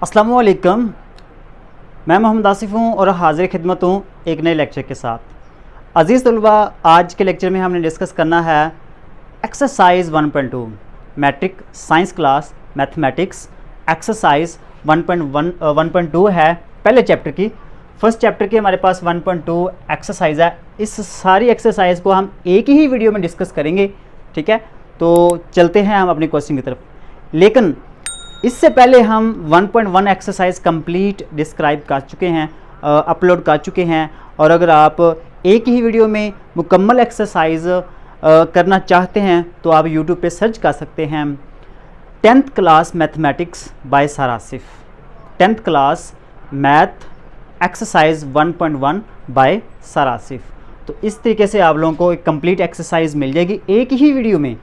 अस्सलाम वालेकुम। मैं मोहम्मद आसिफ हूँ और हाजिर खिदमत हूँ एक नए लेक्चर के साथ। अज़ीज़ तलबा, आज के लेक्चर में हमने डिस्कस करना है exercise 1.2 matric science class mathematics. Exercise 1.2 है पहले चैप्टर की। फर्स्ट चैप्टर की हमारे पास 1.2 एक्सरसाइज है। इस सारी एक्सरसाइज को हम एक ही वीडियो में डिस्कस करेंगे, ठीक है। तो चलते हैं हम अपनी क्वेश्चन की तरफ, लेकिन इससे पहले हम 1.1 एक्सरसाइज कंप्लीट डिस्क्राइब कर चुके हैं, अपलोड कर चुके हैं। और अगर आप एक ही वीडियो में मुकम्मल एक्सरसाइज करना चाहते हैं तो आप YouTube पे सर्च कर सकते हैं 10th class mathematics by sir Asif. 10th class math exercise 1.1 by sir Asif. तो इस तरीके से आप लोगों को एक कंप्लीट एक्सरसाइज मिल जाएगी एक ही वीडियो में।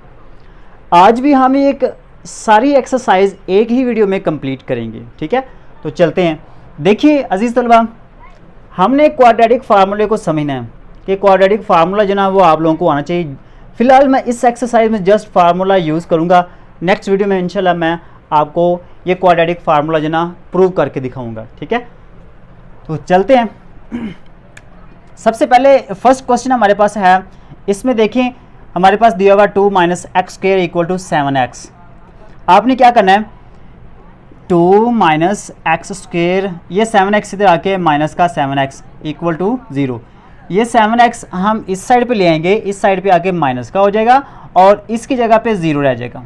आज भी हम एक सारी एक्सरसाइज एक ही वीडियो में कंप्लीट करेंगे, ठीक है। तो चलते हैं। देखिए अजीज़ तलबा, हमने क्वाड्रेटिक फार्मूले को समझना है कि क्वाड्रेटिक फार्मूला जो ना वो आप लोगों को आना चाहिए। फिलहाल मैं इस एक्सरसाइज में जस्ट फार्मूला यूज़ करूँगा। नेक्स्ट वीडियो में इंशाल्लाह मैं आपको ये क्वाड्रेटिक फार्मूला जो ना प्रूव करके दिखाऊँगा, ठीक है। तो चलते हैं। सबसे पहले फर्स्ट क्वेश्चन हमारे पास है। इसमें देखें हमारे पास दिया हुआ 2 - x² = 7x। आपने क्या करना है, 2 - x², ये 7x इधर आके माइनस का 7x = 0। ये 7x हम इस साइड पे ले आएंगे, इस साइड पे आके माइनस का हो जाएगा और इसकी जगह पे 0 रह जाएगा।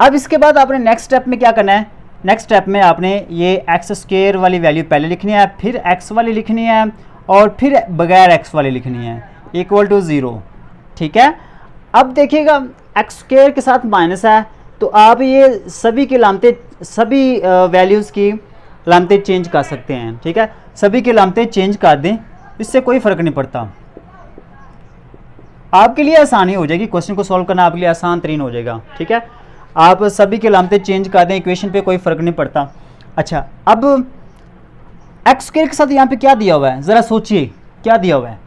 अब इसके बाद आपने नेक्स्ट स्टेप में क्या करना है, नेक्स्ट स्टेप में आपने ये x² वाली वैल्यू पहले लिखनी है, फिर x वाली लिखनी है और फिर बगैर x वाली लिखनी है = 0, ठीक है। अब देखिएगा x² के साथ माइनस है तो आप ये सभी की लामतें, सभी वैल्यूज़ की लामतें चेंज कर सकते हैं, ठीक है। सभी की लामतें चेंज कर दें, इससे कोई फ़र्क नहीं पड़ता। आपके लिए आसानी हो जाएगी, क्वेश्चन को सॉल्व करना आपके लिए आसान तरीन हो जाएगा, ठीक है। आप सभी की लामतें चेंज कर दें, इक्वेशन पे कोई फ़र्क नहीं पड़ता। अच्छा, अब x² के साथ यहाँ पे क्या दिया हुआ है, ज़रा सोचिए क्या दिया हुआ है।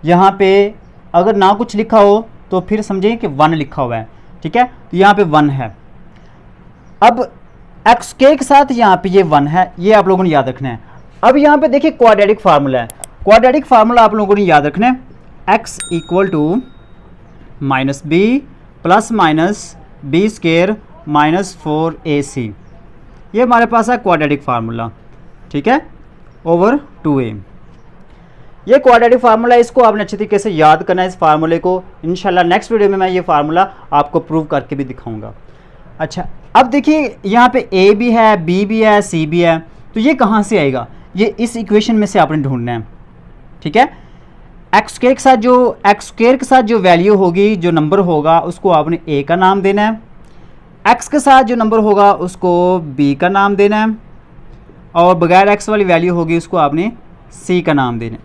यहाँ पे अगर ना कुछ लिखा हो तो फिर समझें कि 1 लिखा हुआ है, ठीक है। तो यहाँ पे 1 है। अब x² के साथ यहाँ पे ये 1 है, ये आप लोगों ने याद रखना है। अब यहाँ पे देखिए क्वाड्रेटिक फार्मूला है। क्वाड्रेटिक फार्मूला आप लोगों ने याद रखना है, x = -b ± b² - 4ac। ये हमारे पास है क्वाड्रेटिक फार्मूला, ठीक है, ओवर 2a। ये क्वाड्रेटिक फार्मूला, इसको आपने अच्छी तरीके से याद करना है। इस फार्मूले को इंशाल्लाह नेक्स्ट वीडियो में मैं ये फार्मूला आपको प्रूव करके भी दिखाऊंगा। अच्छा, अब देखिए यहाँ पे a भी है, b भी है, c भी है, तो ये कहाँ से आएगा, ये इस इक्वेशन में से आपने ढूंढना है, ठीक है। x² के साथ जो वैल्यू होगी, जो नंबर होगा, उसको आपने a का नाम देना है। x के साथ जो नंबर होगा उसको b का नाम देना है और बगैर x वाली वैल्यू होगी उसको आपने c का नाम देना है,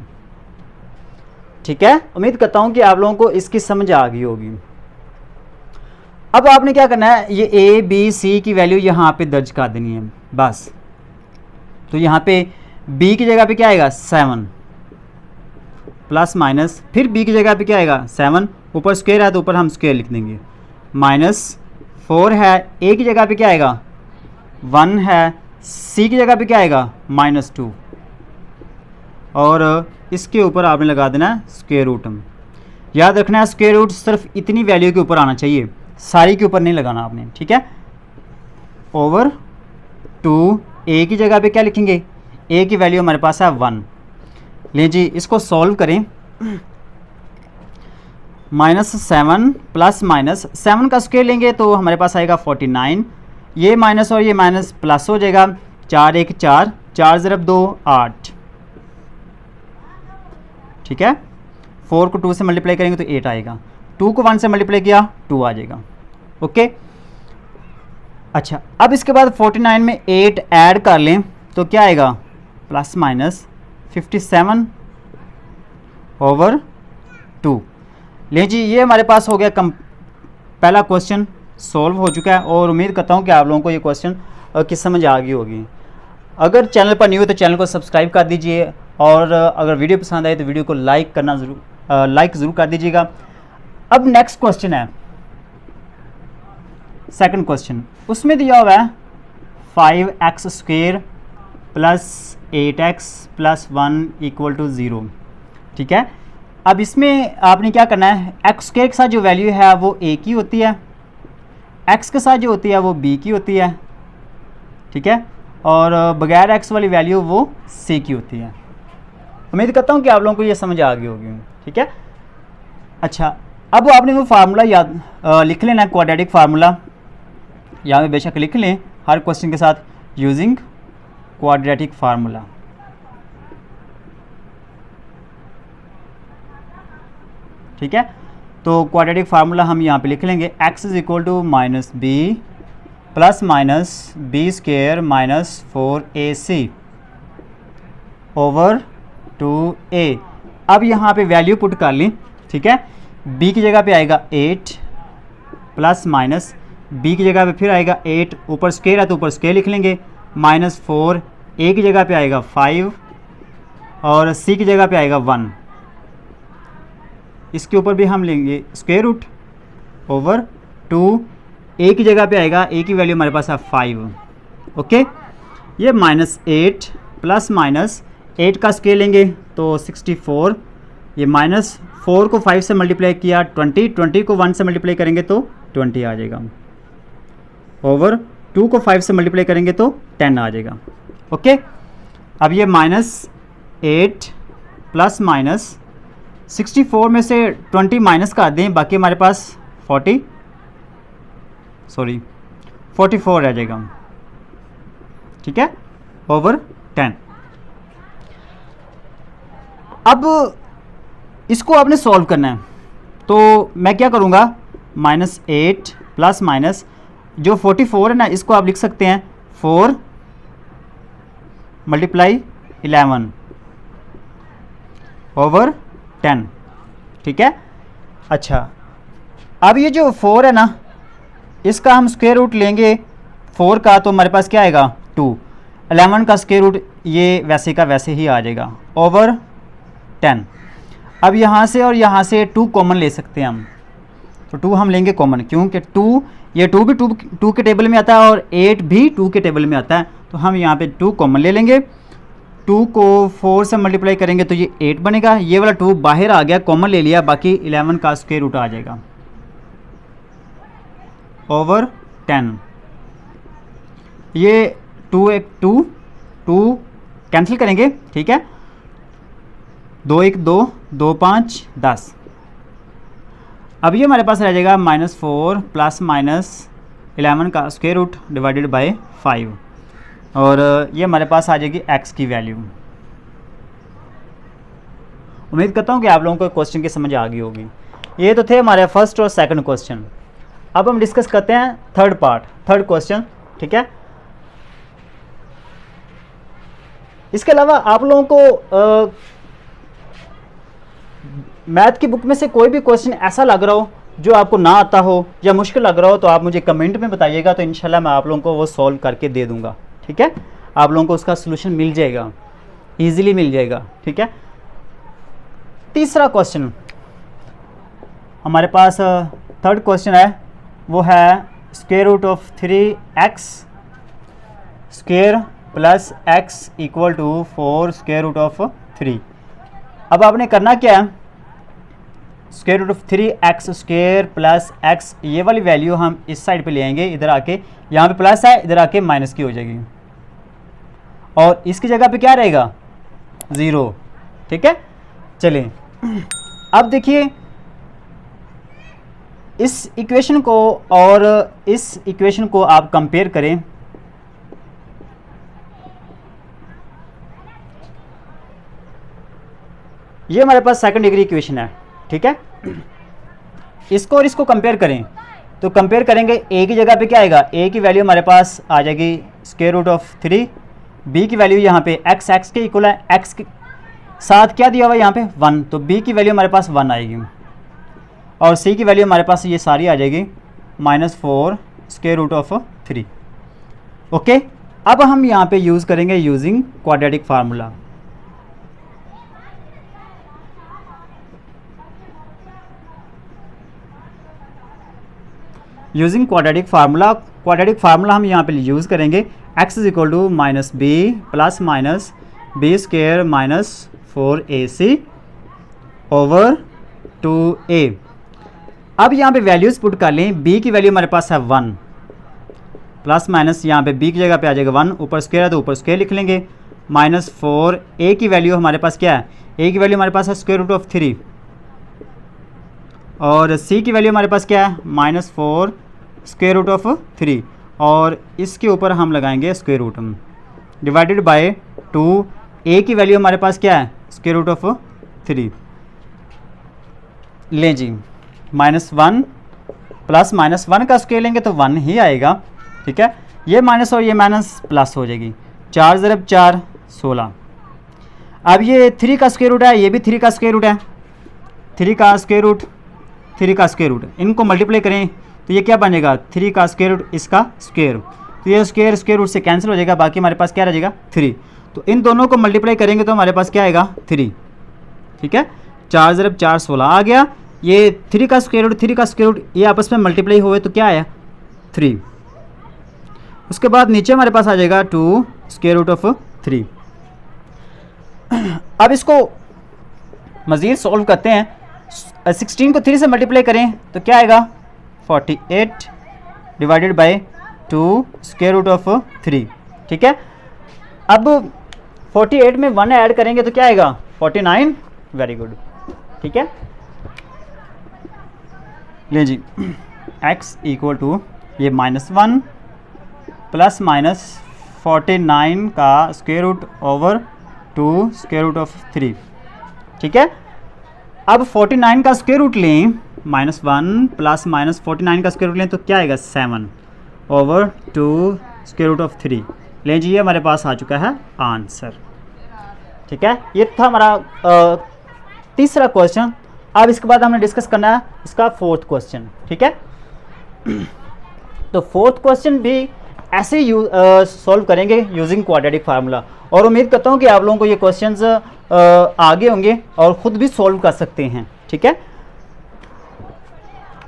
ठीक है। उम्मीद करता हूँ कि आप लोगों को इसकी समझ आ गई होगी। अब आपने क्या करना है, ये a b c की वैल्यू यहाँ पे दर्ज कर देनी है बस। तो यहाँ पे b की जगह पे क्या आएगा 7 ± फिर b की जगह पे क्या आएगा 7, ऊपर स्क्वायर है तो ऊपर हम स्क्वायर लिख देंगे, -4 है, a की जगह पे क्या आएगा 1 है, c की जगह पे क्या आएगा -2 और इसके ऊपर आपने लगा देना है स्क्वायर रूट। याद रखना है स्क्वायर रूट सिर्फ इतनी वैल्यू के ऊपर आना चाहिए, सारी के ऊपर नहीं लगाना आपने, ठीक है। ओवर 2, a की जगह पे क्या लिखेंगे, a की वैल्यू हमारे पास है 1। ले जी, इसको सॉल्व करें। -7 ± 7 का स्क्वायर लेंगे तो हमारे पास आएगा 49। ये माइनस और ये माइनस प्लस हो जाएगा, 4 1 4, 4 × 2 8, ठीक है। 4 को 2 से मल्टीप्लाई करेंगे तो 8 आएगा, 2 को 1 से मल्टीप्लाई किया 2 आ जाएगा, ओके। अच्छा, अब इसके बाद 49 में 8 ऐड कर लें तो क्या आएगा ±57 ओवर 2। ले जी, ये हमारे पास हो गया पहला क्वेश्चन सॉल्व हो चुका है और उम्मीद करता हूँ कि आप लोगों को ये क्वेश्चन की समझ आ गई होगी। अगर चैनल पर न्यू हो तो चैनल को सब्सक्राइब कर दीजिए और अगर वीडियो पसंद आए तो वीडियो को लाइक ज़रूर कर दीजिएगा। अब नेक्स्ट क्वेश्चन है, सेकंड क्वेश्चन, उसमें दिया हुआ है 5x² plus 8x plus 1 equal to 0। ठीक है, अब इसमें आपने क्या करना है, x² के साथ जो वैल्यू है वो a की होती है, x के साथ जो होती है वो b की होती है। ठीक है, और बगैर x वाली वैल्यू वो c की होती है। उम्मीद करता हूँ कि आप लोगों को ये समझ आ गई होगी। ठीक है, अच्छा, अब आपने वो फार्मूला याद लिख लेना है, क्वाड्रेटिक फार्मूला यहाँ पे बेशक लिख लें हर क्वेश्चन के साथ, यूजिंग क्वाड्रेटिक फार्मूला। ठीक है, तो क्वाड्रेटिक फार्मूला हम यहाँ पे लिख लेंगे, x is equal to minus b plus minus b square minus 4ac over 2a। अब यहाँ पे वैल्यू पुट कर ली। ठीक है, b की जगह पे आएगा 8 प्लस माइनस b की जगह पे फिर आएगा 8, ऊपर स्क्वेयर है तो ऊपर स्क्वेयर लिख लेंगे, माइनस 4, a की जगह पे आएगा 5 और c की जगह पे आएगा 1। इसके ऊपर भी हम लेंगे स्क्वेयर रूट ओवर 2, a की जगह पे आएगा, a की वैल्यू हमारे पास है 5। ओके, ये माइनस 8 प्लस माइनस 8 का स्क्वेयर लेंगे तो 64, ये माइनस 4 को 5 से मल्टीप्लाई किया 20, 20 को 1 से मल्टीप्लाई करेंगे तो 20 आ जाएगा, ओवर 2 को 5 से मल्टीप्लाई करेंगे तो 10 आ जाएगा। ओके, अब ये माइनस 8 प्लस माइनस 64 में से 20 माइनस कर दें, बाकी हमारे पास 44 रह जाएगा। ठीक है, ओवर 10। अब इसको आपने सॉल्व करना है, तो मैं क्या करूँगा, माइनस 8 प्लस माइनस जो 44 है ना, इसको आप लिख सकते हैं 4 मल्टीप्लाई 11 ओवर 10। ठीक है, अच्छा, अब ये जो 4 है ना, इसका हम स्क्वायर रूट लेंगे 4 का, तो हमारे पास क्या आएगा 2, 11 का स्क्वायर रूट ये वैसे का वैसे ही आ जाएगा, ओवर 10। अब यहाँ से और यहाँ से 2 कॉमन ले सकते हैं हम, तो 2 हम लेंगे कॉमन, क्योंकि 2 ये 2 भी 2 के टेबल में आता है और 8 भी 2 के टेबल में आता है, तो हम यहाँ पे 2 कॉमन ले लेंगे। 2 को 4 से मल्टीप्लाई करेंगे तो ये 8 बनेगा, ये वाला 2 बाहर आ गया, कॉमन ले लिया, बाकी 11 का स्क्वायर रूट आ जाएगा, ओवर 10। ये 2 कैंसिल करेंगे। ठीक है, 2 1 2, 2 5 10। अब ये हमारे पास रह जाएगा -4 प्लस माइनस 11 का स्क्वायर रूट डिवाइडेड बाय 5, और ये हमारे पास आ जाएगी x की वैल्यू। उम्मीद करता हूँ कि आप लोगों को क्वेश्चन की समझ आ गई होगी। ये तो थे हमारे फर्स्ट और सेकंड क्वेश्चन। अब हम डिस्कस करते हैं थर्ड क्वेश्चन। ठीक है, इसके अलावा आप लोगों को मैथ की बुक में से कोई भी क्वेश्चन ऐसा लग रहा हो जो आपको ना आता हो या मुश्किल लग रहा हो, तो आप मुझे कमेंट में बताइएगा, तो इंशाल्लाह मैं आप लोगों को वो सॉल्व करके दे दूंगा। ठीक है, आप लोगों को उसका सोल्यूशन मिल जाएगा, इजीली मिल जाएगा। ठीक है, तीसरा क्वेश्चन हमारे पास थर्ड क्वेश्चन है, वो है square root of 3x square plus x equal to 4 square root of 3। अब आपने करना क्या है, square root of 3x square plus x, ये वाली वैल्यू हम इस साइड पे ले आएंगे, इधर आके, यहाँ पे प्लस है, इधर आके माइनस की हो जाएगी, और इसकी जगह पे क्या रहेगा 0। ठीक है, चलिए अब देखिए इस इक्वेशन को और इस इक्वेशन को आप कंपेयर करें। ये हमारे पास सेकंड डिग्री इक्वेशन है। ठीक है, इसको और इसको कंपेयर करें, तो कंपेयर करेंगे, a की जगह पे क्या आएगा, a की वैल्यू हमारे पास आ जाएगी स्क्वायर रूट ऑफ 3, b की वैल्यू यहाँ पे x के इक्वल है, x के साथ क्या दिया हुआ है यहाँ पे 1, तो b की वैल्यू हमारे पास 1 आएगी, और c की वैल्यू हमारे पास ये सारी आ जाएगी -4 स्क्वायर रूट ऑफ 3। ओके, अब हम यहाँ पे यूज़ करेंगे using quadratic formula. Using quadratic formula हम यहाँ पे यूज़ करेंगे। X is equal to minus b plus minus b square minus 4ac over 2a। अब यहाँ पे वैल्यूज़ पुट कर लें, b की वैल्यू हमारे पास है 1 प्लस माइनस यहाँ पे b की जगह पे आ जाएगा 1, ऊपर स्क्वायर है तो ऊपर स्क्वायर लिख लेंगे, माइनस 4, a की वैल्यू हमारे पास क्या है, a की वैल्यू हमारे पास है स्क्वायर रूट ऑफ 3 और c की वैल्यू हमारे पास क्या है माइनस 4 स्क्वायर रूट ऑफ 3 और इसके ऊपर हम लगाएंगे square root divided by 2, a की वैल्यू हमारे पास क्या है स्क्वायर रूट ऑफ 3। लें जी -1 प्लस -1 का स्क्वायर लेंगे तो 1 ही आएगा, ठीक है। ये माइनस और ये माइनस प्लस हो जाएगी, 4 × 4 16। अब ये 3 का स्क्वायर रूट है, ये भी 3 का स्क्वायर रूट है, 3 का स्क्वायर रूट 3 का स्क्वायर रूट, इनको मल्टीप्लाई करें तो ये क्या बनेगा 3 का स्क्वायर रूट इसका स्क्वायर, तो ये स्क्वायर रूट से कैंसिल हो जाएगा, बाकी हमारे पास क्या रह जाएगा 3। तो इन दोनों को मल्टीप्लाई करेंगे तो हमारे पास क्या आएगा 3, ठीक है। 4 × 4 16 आ गया। ये 3 का स्क्वायर रूट 3 का स्क्वायर रूट ये आपस में मल्टीप्लाई हुए तो क्या आया 3। उसके बाद नीचे हमारे पास आ जाएगा 2 स्क्वायर रूट ऑफ 3। अब इसको मज़ीद सॉल्व करते हैं, 16 को 3 से मल्टीप्लाई करें तो क्या आएगा 48 divided by 2 square root of 3, ठीक है। अब 48 में 1 ऐड करेंगे तो क्या आएगा 49, वेरी गुड, ठीक है। ले जी x इक्वल टू ये -1 प्लस माइनस 49 का square root over 2 square root of 3, ठीक है। अब 49 का स्क्वायर रूट लें, -1 प्लस माइनस 49 का स्क्वायर रूट लें तो क्या आएगा 7 ओवर 2 स्क्वायर रूट ऑफ 3। लें जी ये हमारे पास आ चुका है आंसर, ठीक है। ये था हमारा तीसरा क्वेश्चन। अब इसके बाद हमने डिस्कस करना है इसका फोर्थ क्वेश्चन, ठीक है। तो फोर्थ क्वेश्चन भी ऐसे सॉल्व करेंगे यूजिंग क्वाड्रेटिक फार्मूला, और उम्मीद करता हूँ कि आप लोगों को ये क्वेश्चंस आगे होंगे और ख़ुद भी सॉल्व कर सकते हैं, ठीक है।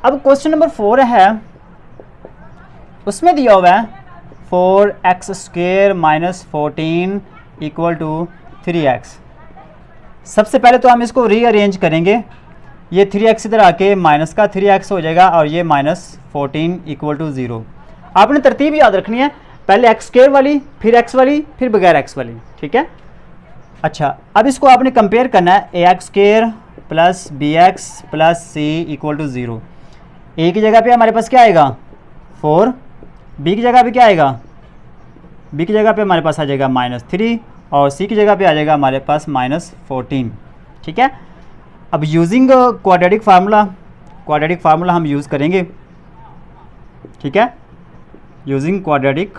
अब क्वेश्चन नंबर 4 है, उसमें दिया हुआ है 4x² - 14 = 3x। सबसे पहले तो हम इसको रीअरेंज करेंगे, ये 3x इधर आके माइनस का 3x हो जाएगा और ये -14 = 0। आपने तरतीब याद रखनी है, पहले x² वाली, फिर x वाली, फिर बगैर x वाली, ठीक है। अच्छा, अब इसको आपने कंपेयर करना है ax² + bx + c = 0। a की जगह पे हमारे पास क्या आएगा 4, b की जगह पे क्या आएगा, b की जगह पे हमारे पास आ जाएगा -3 और c की जगह पे आ जाएगा हमारे पास -14, ठीक है। अब यूजिंग क्वाड्रेटिक फार्मूला हम यूज़ करेंगे, ठीक है। यूजिंग क्वाड्रेटिक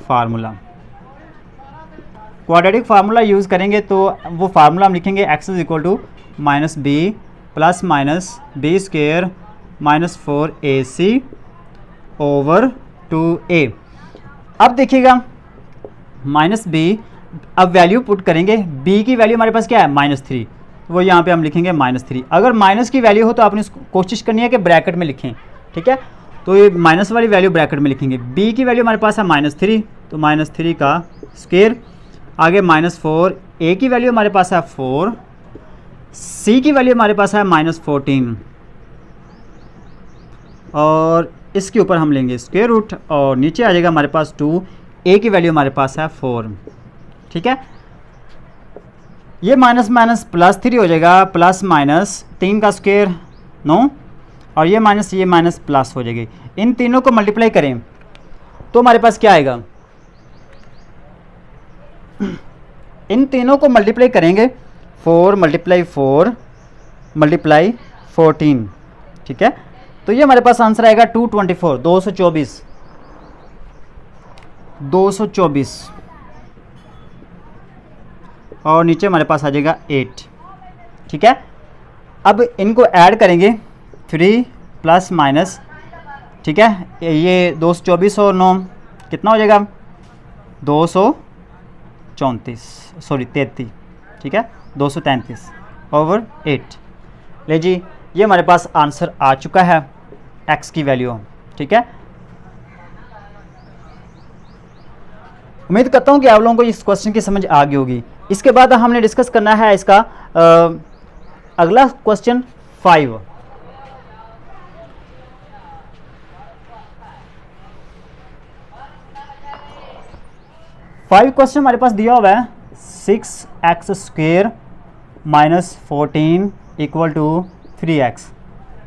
फार्मूला यूज़ करेंगे तो वो फार्मूला हम लिखेंगे x = -b plus minus b square -4ac over 2a। अब देखिएगा -b, अब वैल्यू पुट करेंगे, b की वैल्यू हमारे पास क्या है -3, वो यहाँ पे हम लिखेंगे -3। अगर माइनस की वैल्यू हो तो आपने कोशिश करनी है कि ब्रैकेट में लिखें, ठीक है। तो ये माइनस वाली वैल्यू ब्रैकेट में लिखेंगे। b की वैल्यू हमारे पास है -3, तो -3 का स्क्वायर, आगे -4, a की वैल्यू हमारे पास है 4, c की वैल्यू हमारे पास है -14 और इसके ऊपर हम लेंगे स्क्वायर रूट और नीचे आ जाएगा हमारे पास 2, a की वैल्यू हमारे पास है 4, ठीक है। ये +3 हो जाएगा, +-3 का स्क्वायर 9 और ये माइनस प्लस हो जाएगी। इन तीनों को मल्टीप्लाई करें तो हमारे पास क्या आएगा, इन तीनों को मल्टीप्लाई करेंगे 4 × 4 × 14, ठीक है। तो ये हमारे पास आंसर आएगा 224 और नीचे हमारे पास आ जाएगा 8, ठीक है। अब इनको ऐड करेंगे 3 प्लस माइनस, ठीक है। ये 224 और 9 कितना हो जाएगा 33, ठीक है, 233 ओवर 8। ले जी ये हमारे पास आंसर आ चुका है x की वैल्यू, ठीक है। उम्मीद करता हूँ कि आप लोगों को इस क्वेश्चन की समझ आ गई होगी। इसके बाद हमने डिस्कस करना है इसका अगला क्वेश्चन 5। क्वेश्चन हमारे पास दिया हुआ है 6x² minus 14 equal to 3x।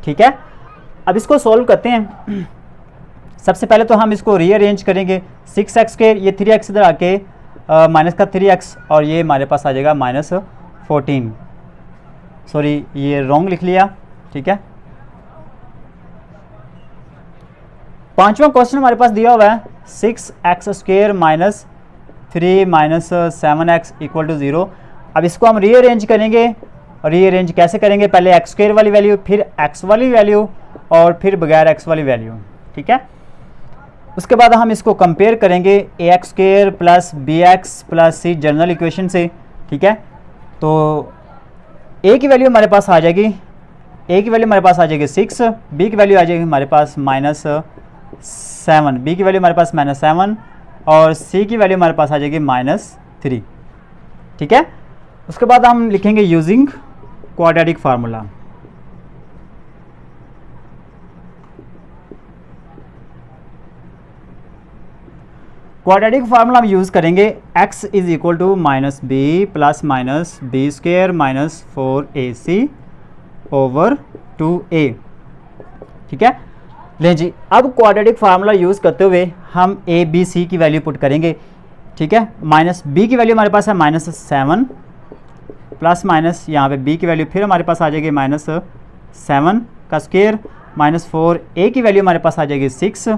ठीक है, अब इसको सॉल्व करते हैं। सबसे पहले तो हम इसको रीअरेंज करेंगे। 6x², ये 3x इधर आके माइनस का 3x, और ये हमारे पास आ जाएगा माइनस 14। सॉरी, ये रॉन्ग लिख लिया। ठीक है, पांचवा क्वेश्चन हमारे पास दिया हुआ है 6x² minus 3 minus 7x equal to 0। अब इसको हम रीअरेंज करेंगे। रीअरेंज कैसे करेंगे? पहले x² वाली वैल्यू, फिर x वाली वैल्यू, और फिर बगैर x वाली वैल्यू। ठीक है, उसके बाद हम इसको कंपेयर करेंगे ax² plus bx plus c general equation से। ठीक है, तो a की वैल्यू हमारे पास आ जाएगी, a की वैल्यू हमारे पास आ जाएगी 6, b की वैल्यू आ जाएगी हमारे पास माइनस 7, b की वैल्यू हमारे पास माइनस 7, और c की वैल्यू हमारे पास आ जाएगी माइनस 3। ठीक है, उसके बाद हम लिखेंगे using quadratic formula. Quadratic formula हम यूज़ करेंगे x is equal to minus b plus minus b² minus 4ac over 2a। ठीक है, लें जी, अब क्वाड्रेटिक फार्मूला यूज़ करते हुए हम a b c की वैल्यू पुट करेंगे। ठीक है, माइनस b की वैल्यू हमारे पास है माइनस 7, प्लस माइनस यहाँ पे b की वैल्यू फिर हमारे पास आ जाएगी माइनस 7 का स्क्वायर, माइनस 4a की वैल्यू हमारे पास आ जाएगी 6,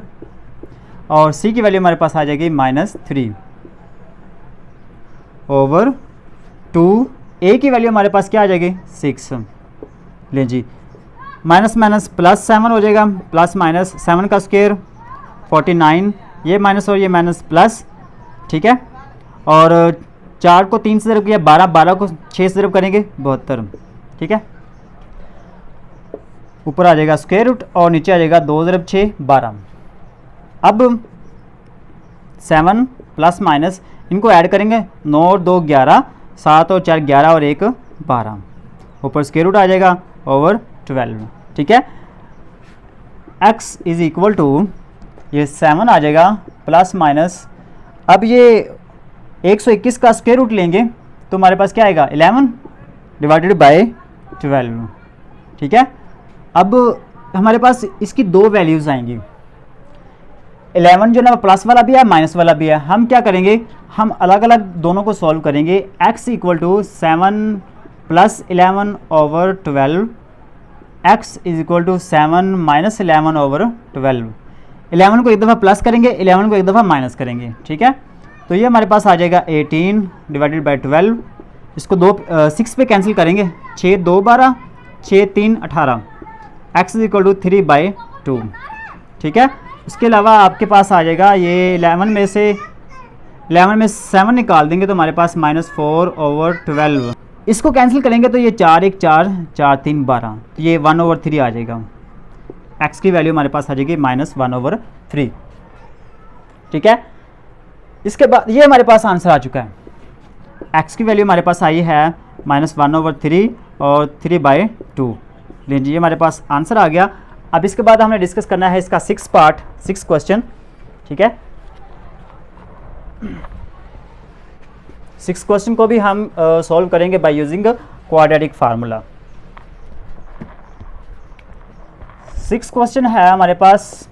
और c की वैल्यू हमारे पास आ जाएगी माइनस 3 ओवर 2a की वैल्यू हमारे पास क्या आ जाएगी 6। लें जी, माइनस माइनस प्लस 7 हो जाएगा, प्लस माइनस 7 का स्क्वायर 49, ये माइनस और ये माइनस प्लस। ठीक है, और 4 को 3 से ज़रब किया 12, 12 को 6 से ज़रब करेंगे 72। ठीक है, ऊपर आ जाएगा स्क्वायर रूट और नीचे आ जाएगा 2 ज़रब 6 12। अब 7 प्लस माइनस इनको ऐड करेंगे, 9 और 2 11, 7 और 4 11 और 1 12, ऊपर स्क्वायर रूट आ जाएगा ओवर 12। ठीक है, x इज इक्वल टू ये 7 आ जाएगा प्लस माइनस, अब ये 121 का स्क्वायर रूट लेंगे तो हमारे पास क्या आएगा 11 डिवाइडेड बाय 12। ठीक है, अब हमारे पास इसकी दो वैल्यूज़ आएंगी, 11 जो ना प्लस वाला भी है माइनस वाला भी है। हम क्या करेंगे, हम अलग अलग दोनों को सॉल्व करेंगे। x equal to 7 plus 11 over 12, x is equal to 7 minus 11 over 12। 11 को एक दफ़ा प्लस करेंगे, 11 को एक दफ़ा माइनस करेंगे। ठीक है, तो ये हमारे पास आ जाएगा 18 डिवाइडेड बाई 12। इसको 6 पे कैंसिल करेंगे, 6 2 12, 6 3 18, x इज इक्वल टू 3/2। ठीक है, उसके अलावा आपके पास आ जाएगा ये 11 में से 7 निकाल देंगे तो हमारे पास माइनस 4 ओवर 12। इसको कैंसिल करेंगे तो ये 4 1 4, 4 3 12, तो ये 1 ओवर 3 आ जाएगा। x की वैल्यू हमारे पास आ जाएगी माइनस 1 ओवर 3। ठीक है, इसके बाद ये हमारे पास आंसर आ चुका है। x की वैल्यू हमारे पास आई है माइनस 1 ओवर 3 और 3/2। लीजिए, ये हमारे पास आंसर आ गया। अब इसके बाद हमने डिस्कस करना है इसका 6 क्वेश्चन। ठीक है, 6 क्वेश्चन को भी हम सॉल्व करेंगे by using quadratic formula. 6 question है हमारे पास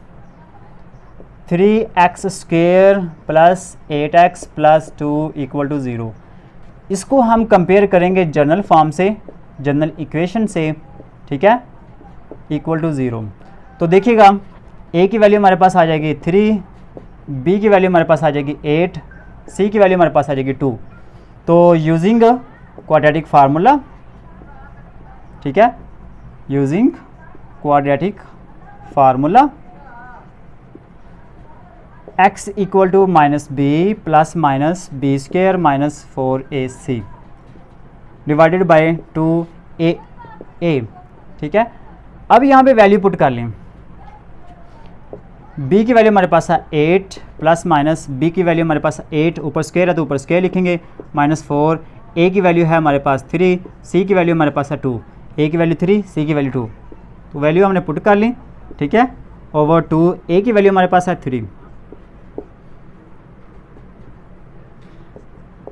3x² plus 8x plus 2 equal to 0। इसको हम कंपेयर करेंगे जनरल फॉर्म से, जनरल इक्वेशन से। ठीक है, इक्वल टू 0। तो देखिएगा a की वैल्यू हमारे पास आ जाएगी 3, b की वैल्यू हमारे पास आ जाएगी 8, c की वैल्यू हमारे पास आ जाएगी 2। तो यूजिंग क्वाड्रेटिक फार्मूला, ठीक है, using quadratic formula x equal to minus b plus minus b² minus 4ac divided by 2a। ठीक है, अब यहाँ पे वैल्यू पुट कर लें। b की वैल्यू हमारे पास है 8 प्लस माइनस b की वैल्यू हमारे पास 8, ऊपर स्क्वायर है तो ऊपर स्क्वायर लिखेंगे, -4, a की वैल्यू है हमारे पास 3, c की वैल्यू हमारे पास है 2, a की वैल्यू 3, c की वैल्यू 2, तो वैल्यू हमने पुट कर ली, ठीक है, ओवर 2, a की वैल्यू हमारे पास है 3,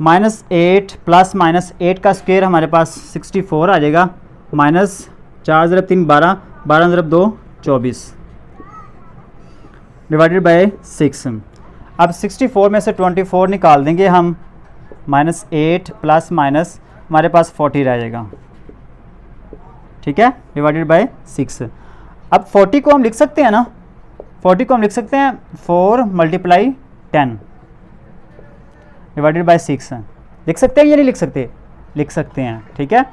-8 प्लस -8 का स्क्वायर हमारे पास 64 आ जाएगा, -4 ज़रब 3 12, 12 ज़रब 2 24 डिवाइडेड बाय 6। अब 64 में से 24 निकाल देंगे हम, -8 प्लस माइनस हमारे पास 40 रह जाएगा, ठीक है, डिवाइडेड बाय 6। अब 40 को हम लिख सकते हैं ना, 40 को हम लिख सकते हैं 4 × 10 डिवाइडेड बाय 6, लिख सकते हैं या नहीं लिख सकते? लिख सकते हैं, ठीक है।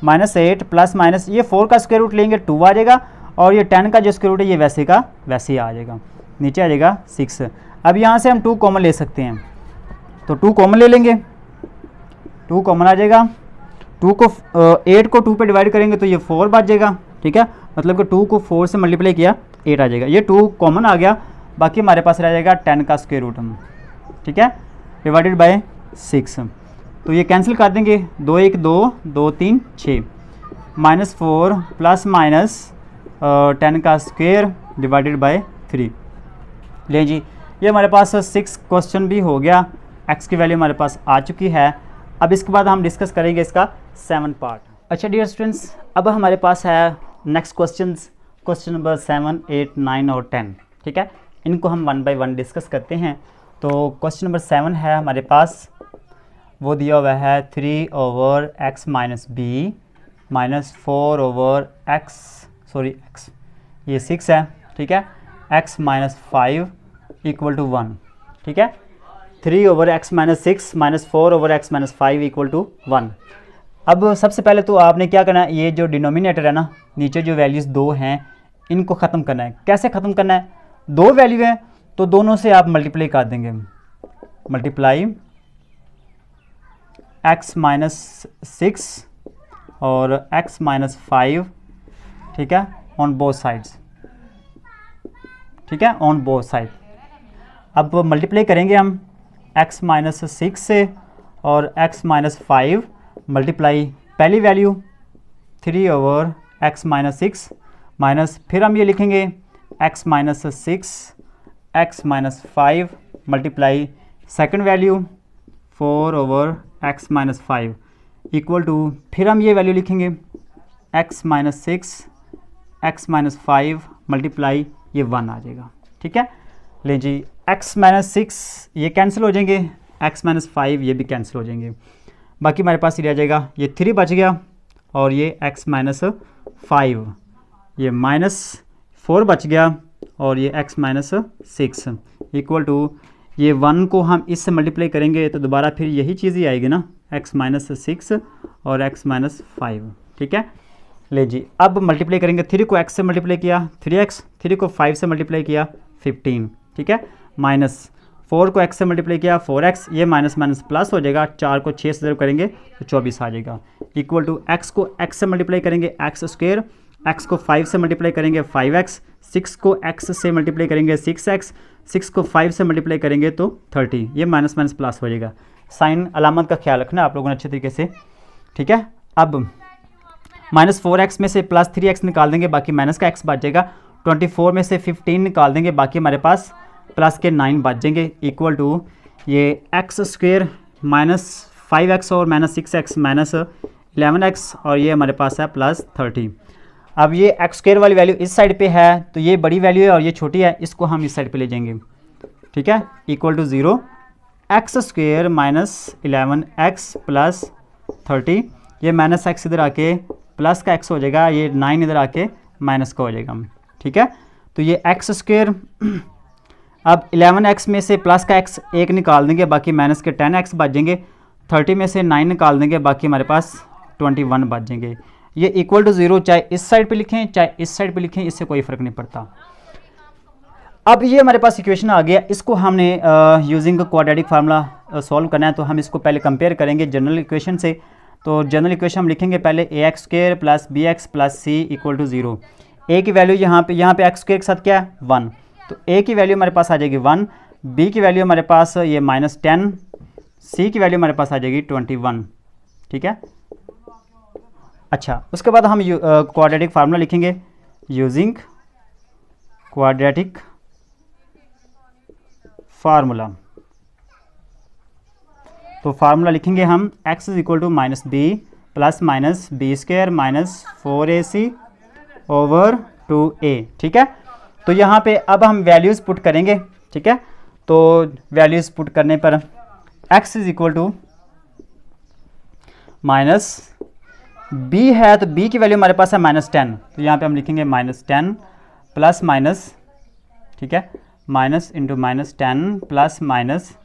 -8 प्लस माइनस ये 4 का स्क्वायर रूट लेंगे 2 आ जाएगा, और ये 10 का जो स्क्वायर रूट है ये वैसे का वैसे ही आ जाएगा, नीचे आ जाएगा 6। अब यहाँ से हम 2 कॉमन ले सकते हैं, तो 2 कॉमन ले लेंगे, 2 कॉमन आ जाएगा, 2 को 8 को 2 पे डिवाइड करेंगे तो ये 4 बच जाएगा, ठीक है, मतलब कि 2 को 4 से मल्टीप्लाई किया 8 आ जाएगा, ये 2 कॉमन आ गया, बाकी हमारे पास रह जाएगा 10 का स्क्वायर रूट, ठीक है, डिवाइडेड बाय 6। तो ये कैंसिल कर देंगे, 2 1 2 2 3 6, -4 प्लस माइनस 10 का स्क्वायर डिवाइडेड बाय 3। ले जी, ये हमारे पास 6 क्वेश्चन भी हो गया, x की वैल्यू हमारे पास आ चुकी है। अब इसके बाद हम डिस्कस करेंगे इसका 7 पार्ट। अच्छा डियर स्टूडेंट्स, अब हमारे पास है नेक्स्ट क्वेश्चन नंबर 7 8 9 और 10, ठीक है, इनको हम 1 बाय 1 डिस्कस करते हैं। तो क्वेश्चन नंबर 7 है हमारे पास, वो दिया हुआ है 3/x - b -4/x ये 6 है, ठीक है, x - 5 = 1, ठीक है, 3/x - 6 -4/x - 5 = 1। अब सबसे पहले तो आपने क्या करना है, ये जो डिनोमिनेटर है ना, नीचे जो वैल्यूज़ 2 हैं इनको ख़त्म करना है। कैसे ख़त्म करना है? 2 वैल्यू है तो दोनों से आप मल्टीप्लाई कर देंगे, मल्टीप्लाई x - 6 और x - 5, ठीक है, ऑन बोथ साइड्स, ठीक है, ऑन बोथ साइड। अब मल्टीप्लाई करेंगे हम x - 6 से और x - 5 मल्टीप्लाई पहली वैल्यू 3/x - 6 माइनस, फिर हम ये लिखेंगे x - 6 x - 5 multiply second value 4/x - 5 equal to, फिर हम ये वैल्यू लिखेंगे x - 6 x - 5 मल्टीप्लाई ये 1 आ जाएगा, ठीक है। ले जी, x - 6 ये कैंसिल हो जाएंगे, x - 5 ये भी कैंसिल हो जाएंगे, बाकी हमारे पास ये रह जाएगा, ये 3 बच गया और ये x - 5 ये -4 बच गया और ये x - 6 इक्वल टू, ये 1 को हम इससे मल्टीप्लाई करेंगे तो दोबारा फिर यही चीज़ ही आएगी ना, x - 6 और x - 5, ठीक है। ले जी, अब मल्टीप्लाई करेंगे, 3 को x से मल्टीप्लाई किया 3x, 3 को 5 से मल्टीप्लाई किया 15, ठीक है, -4 को x से मल्टीप्लाई किया 4x, ये माइनस माइनस प्लस हो जाएगा, 4 को 6 से ज़रूर करेंगे तो 24 आ जाएगा, इक्वल टू x को x से मल्टीप्लाई करेंगे x², x को 5 से मल्टीप्लाई करेंगे 5x, 6 को x से मल्टीप्लाई करेंगे 6x, 6 को 5 से मल्टीप्लाई करेंगे तो 30, ये माइनस माइनस प्लस हो जाएगा। साइन अलामत का ख्याल रखना आप लोगों ने अच्छे तरीके से, ठीक है। अब -4x में से +3x निकाल देंगे, बाकी माइनस का x बच जाएगा, 24 में से 15 निकाल देंगे, बाकी हमारे पास प्लस के 9 बच जाएंगे, इक्वल टू ये x² -5x और -6x -11x और ये हमारे पास है +30। अब ये x² वाली वैल्यू इस साइड पे है तो ये बड़ी वैल्यू है और ये छोटी है, इसको हम इस साइड पे ले जाएंगे, ठीक है, इक्वल टू 0, x² -11x +30, ये -x इधर आके प्लस का x हो जाएगा, ये 9 इधर आके माइनस का हो जाएगा, ठीक है। तो ये x², अब 11x में से प्लस का x 1 निकाल देंगे, बाकी माइनस के 10x बच जाएंगे, 30 में से 9 निकाल देंगे, बाकी हमारे पास 21 बच जाएंगे, ये इक्वल टू 0, चाहे इस साइड पे लिखें चाहे इस साइड पे लिखें, इससे कोई फ़र्क नहीं पड़ता। अब ये हमारे पास इक्वेशन आ गया, इसको हमने यूजिंग क्वाड्रेटिक फार्मूला सॉल्व करना है, तो हम इसको पहले कंपेयर करेंगे जनरल इक्वेशन से। तो जनरल इक्वेशन हम लिखेंगे पहले ax² + bx + c = 0। a की वैल्यू यहाँ पे x² के साथ क्या है 1, तो a की वैल्यू हमारे पास आ जाएगी 1, b की वैल्यू हमारे पास ये -10, c की वैल्यू हमारे पास आ जाएगी 21। ठीक है, अच्छा उसके बाद हम क्वाड्रेटिक फार्मूला लिखेंगे यूजिंग क्वाड्रेटिक फार्मूला। तो फार्मूला लिखेंगे हम x is equal to -b plus minus b square minus 4ac over 2a। ठीक है, तो यहाँ पे अब हम वैल्यूज़ पुट करेंगे। ठीक है, तो वैल्यूज़ पुट करने पर x is equal to minus b है, तो b की वैल्यू हमारे पास है -10, तो यहाँ पे हम लिखेंगे -10 प्लस माइनस, ठीक है, माइनस इंटू -10 प्लस माइनस,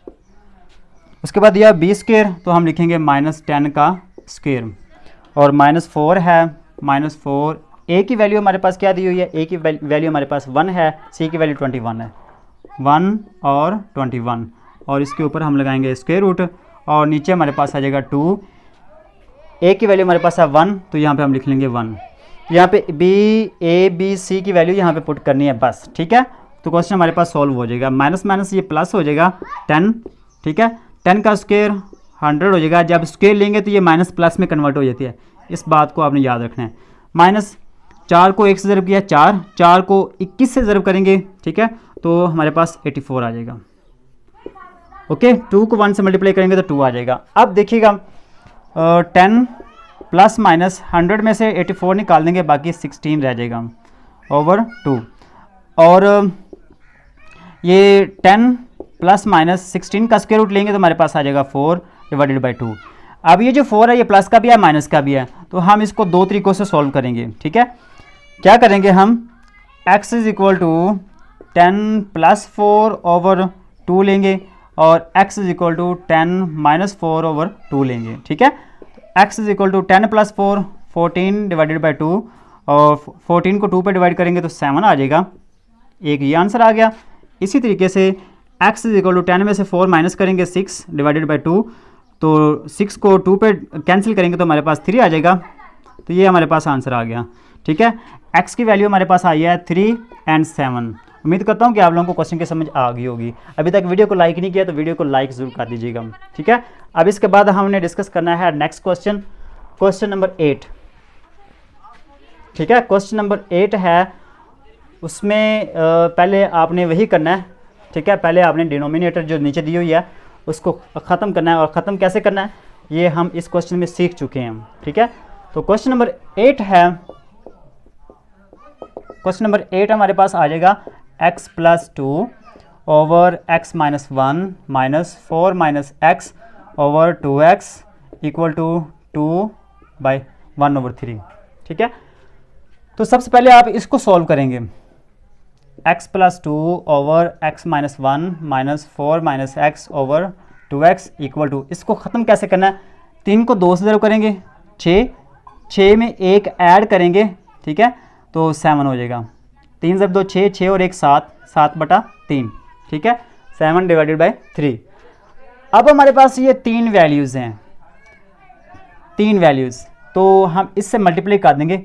उसके बाद यह b स्क्वायर, तो हम लिखेंगे -10 का स्क्वायर, और -4 है, -4 a की वैल्यू हमारे पास क्या दी हुई है, a की वैल्यू हमारे पास 1 है, c की वैल्यू 21 है, 1 और 21, और इसके ऊपर हम लगाएंगे स्क्वायर रूट, और नीचे हमारे पास आ जाएगा 2, a की वैल्यू हमारे पास है 1, तो यहाँ पे हम लिख लेंगे 1। यहाँ पे b c की वैल्यू यहाँ पे पुट करनी है बस। ठीक है, तो क्वेश्चन हमारे पास सॉल्व हो जाएगा। माइनस माइनस ये प्लस हो जाएगा 10, ठीक है, 10 का स्क्वायर 100 हो जाएगा। जब स्क्वायर लेंगे तो ये माइनस प्लस में कन्वर्ट हो जाती है, इस बात को आपने याद रखना है। माइनस 4 को 1 से ज़रब किया 4 को 21 से ज़रब करेंगे, ठीक है, तो हमारे पास 84 आ जाएगा। ओके, 2 को 1 से मल्टीप्लाई करेंगे तो 2 आ जाएगा। अब देखिएगा 10 प्लस माइनस 100 में से 84 निकाल देंगे, बाकी 16 रह जाएगा ओवर 2, और ये 10 प्लस माइनस 16 का स्क्वायर रूट लेंगे तो हमारे पास आ जाएगा 4 डिवाइडेड बाई 2। अब ये जो 4 है ये प्लस का भी है माइनस का भी है, तो हम इसको दो तरीक़ों से सॉल्व करेंगे। ठीक है, क्या करेंगे हम, x is equal to 10 plus 4 over 2 लेंगे, और x is equal to 10 minus 4 over 2 लेंगे। ठीक है, x is equal to 10 plus 4 14 divided by 2, और 14 को 2 पे डिवाइड करेंगे तो 7 आ जाएगा, एक ये आंसर आ गया। इसी तरीके से x इज इक्वल टू 10 में से 4 माइनस करेंगे 6 डिवाइडेड बाई 2, तो 6 को 2 पे कैंसिल करेंगे तो हमारे पास 3 आ जाएगा, तो ये हमारे पास आंसर आ गया। ठीक है, x की वैल्यू हमारे पास आई है 3 और 7। उम्मीद करता हूँ कि आप लोगों को क्वेश्चन की समझ आ गई होगी। अभी तक वीडियो को लाइक नहीं किया तो वीडियो को लाइक ज़रूर कर दीजिएगा। ठीक है, अब इसके बाद हमने डिस्कस करना है नेक्स्ट क्वेश्चन, क्वेश्चन नंबर 8। ठीक है, क्वेश्चन नंबर 8 है, उसमें पहले आपने वही करना है। ठीक है, पहले आपने डिनोमिनेटर जो नीचे दी हुई है उसको ख़त्म करना है, और ख़त्म कैसे करना है ये हम इस क्वेश्चन में सीख चुके हैं। ठीक है, तो क्वेश्चन नंबर 8 है, क्वेश्चन नंबर 8 हमारे पास आ जाएगा x plus 2 over x minus 1 minus 4 minus x over 2x equal to 2 by 1 over 3। ठीक है, तो सबसे पहले आप इसको सॉल्व करेंगे, x plus 2 over x minus 1 minus 4 minus x over 2x equal to, इसको ख़त्म कैसे करना है, 3 को 2 से ज़रब करेंगे 6 में 1 ऐड करेंगे, ठीक है, तो 7 हो जाएगा। 3 ज़रब 2 6, 6 और 1 7 बटा 3, ठीक है, 7 डिवाइडेड बाई 3। अब हमारे पास ये 3 वैल्यूज़ हैं, 3 वैल्यूज़, तो हम इससे मल्टीप्लाई कर देंगे,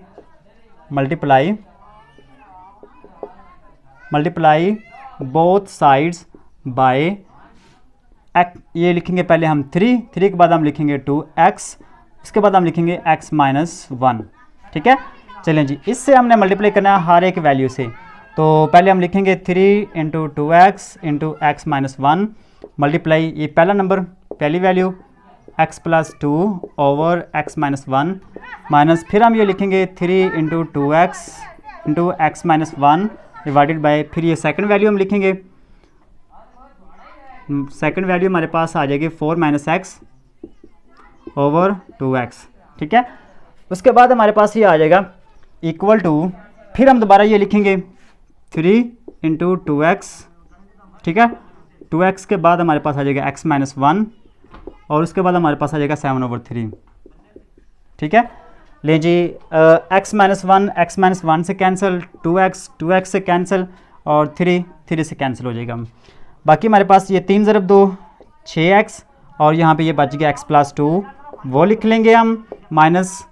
मल्टीप्लाई बोथ साइड्स बाय, ये लिखेंगे पहले हम 3 के बाद हम लिखेंगे 2x, उसके बाद हम लिखेंगे x माइनस 1। ठीक है, चलें जी, इससे हमने मल्टीप्लाई करना है हर एक वैल्यू से, तो पहले हम लिखेंगे 3 into 2x into x minus 1 multiply, ये पहला नंबर पहली value x plus 2 over x minus 1 minus, फिर हम ये लिखेंगे 3 into 2x into x minus 1 divided by, फिर ये सेकंड वैल्यू हम लिखेंगे, सेकंड वैल्यू हमारे पास आ जाएगी 4 माइनस एक्स ओवर 2x। ठीक है, उसके बाद हमारे पास ये आ जाएगा इक्वल टू, फिर हम दोबारा ये लिखेंगे 3 इंटू 2x, ठीक है, 2x के बाद हमारे पास आ जाएगा x माइनस 1, और उसके बाद हमारे पास आ जाएगा 7 ओवर 3। ठीक है, ले जी, x माइनस 1 से कैंसिल, 2x से कैंसिल, और 3 से कैंसिल हो जाएगा। बाकी हमारे पास ये 3 ज़रब 2 6x, और यहाँ पे ये बच गया x प्लस 2, वो लिख लेंगे हम, माइनस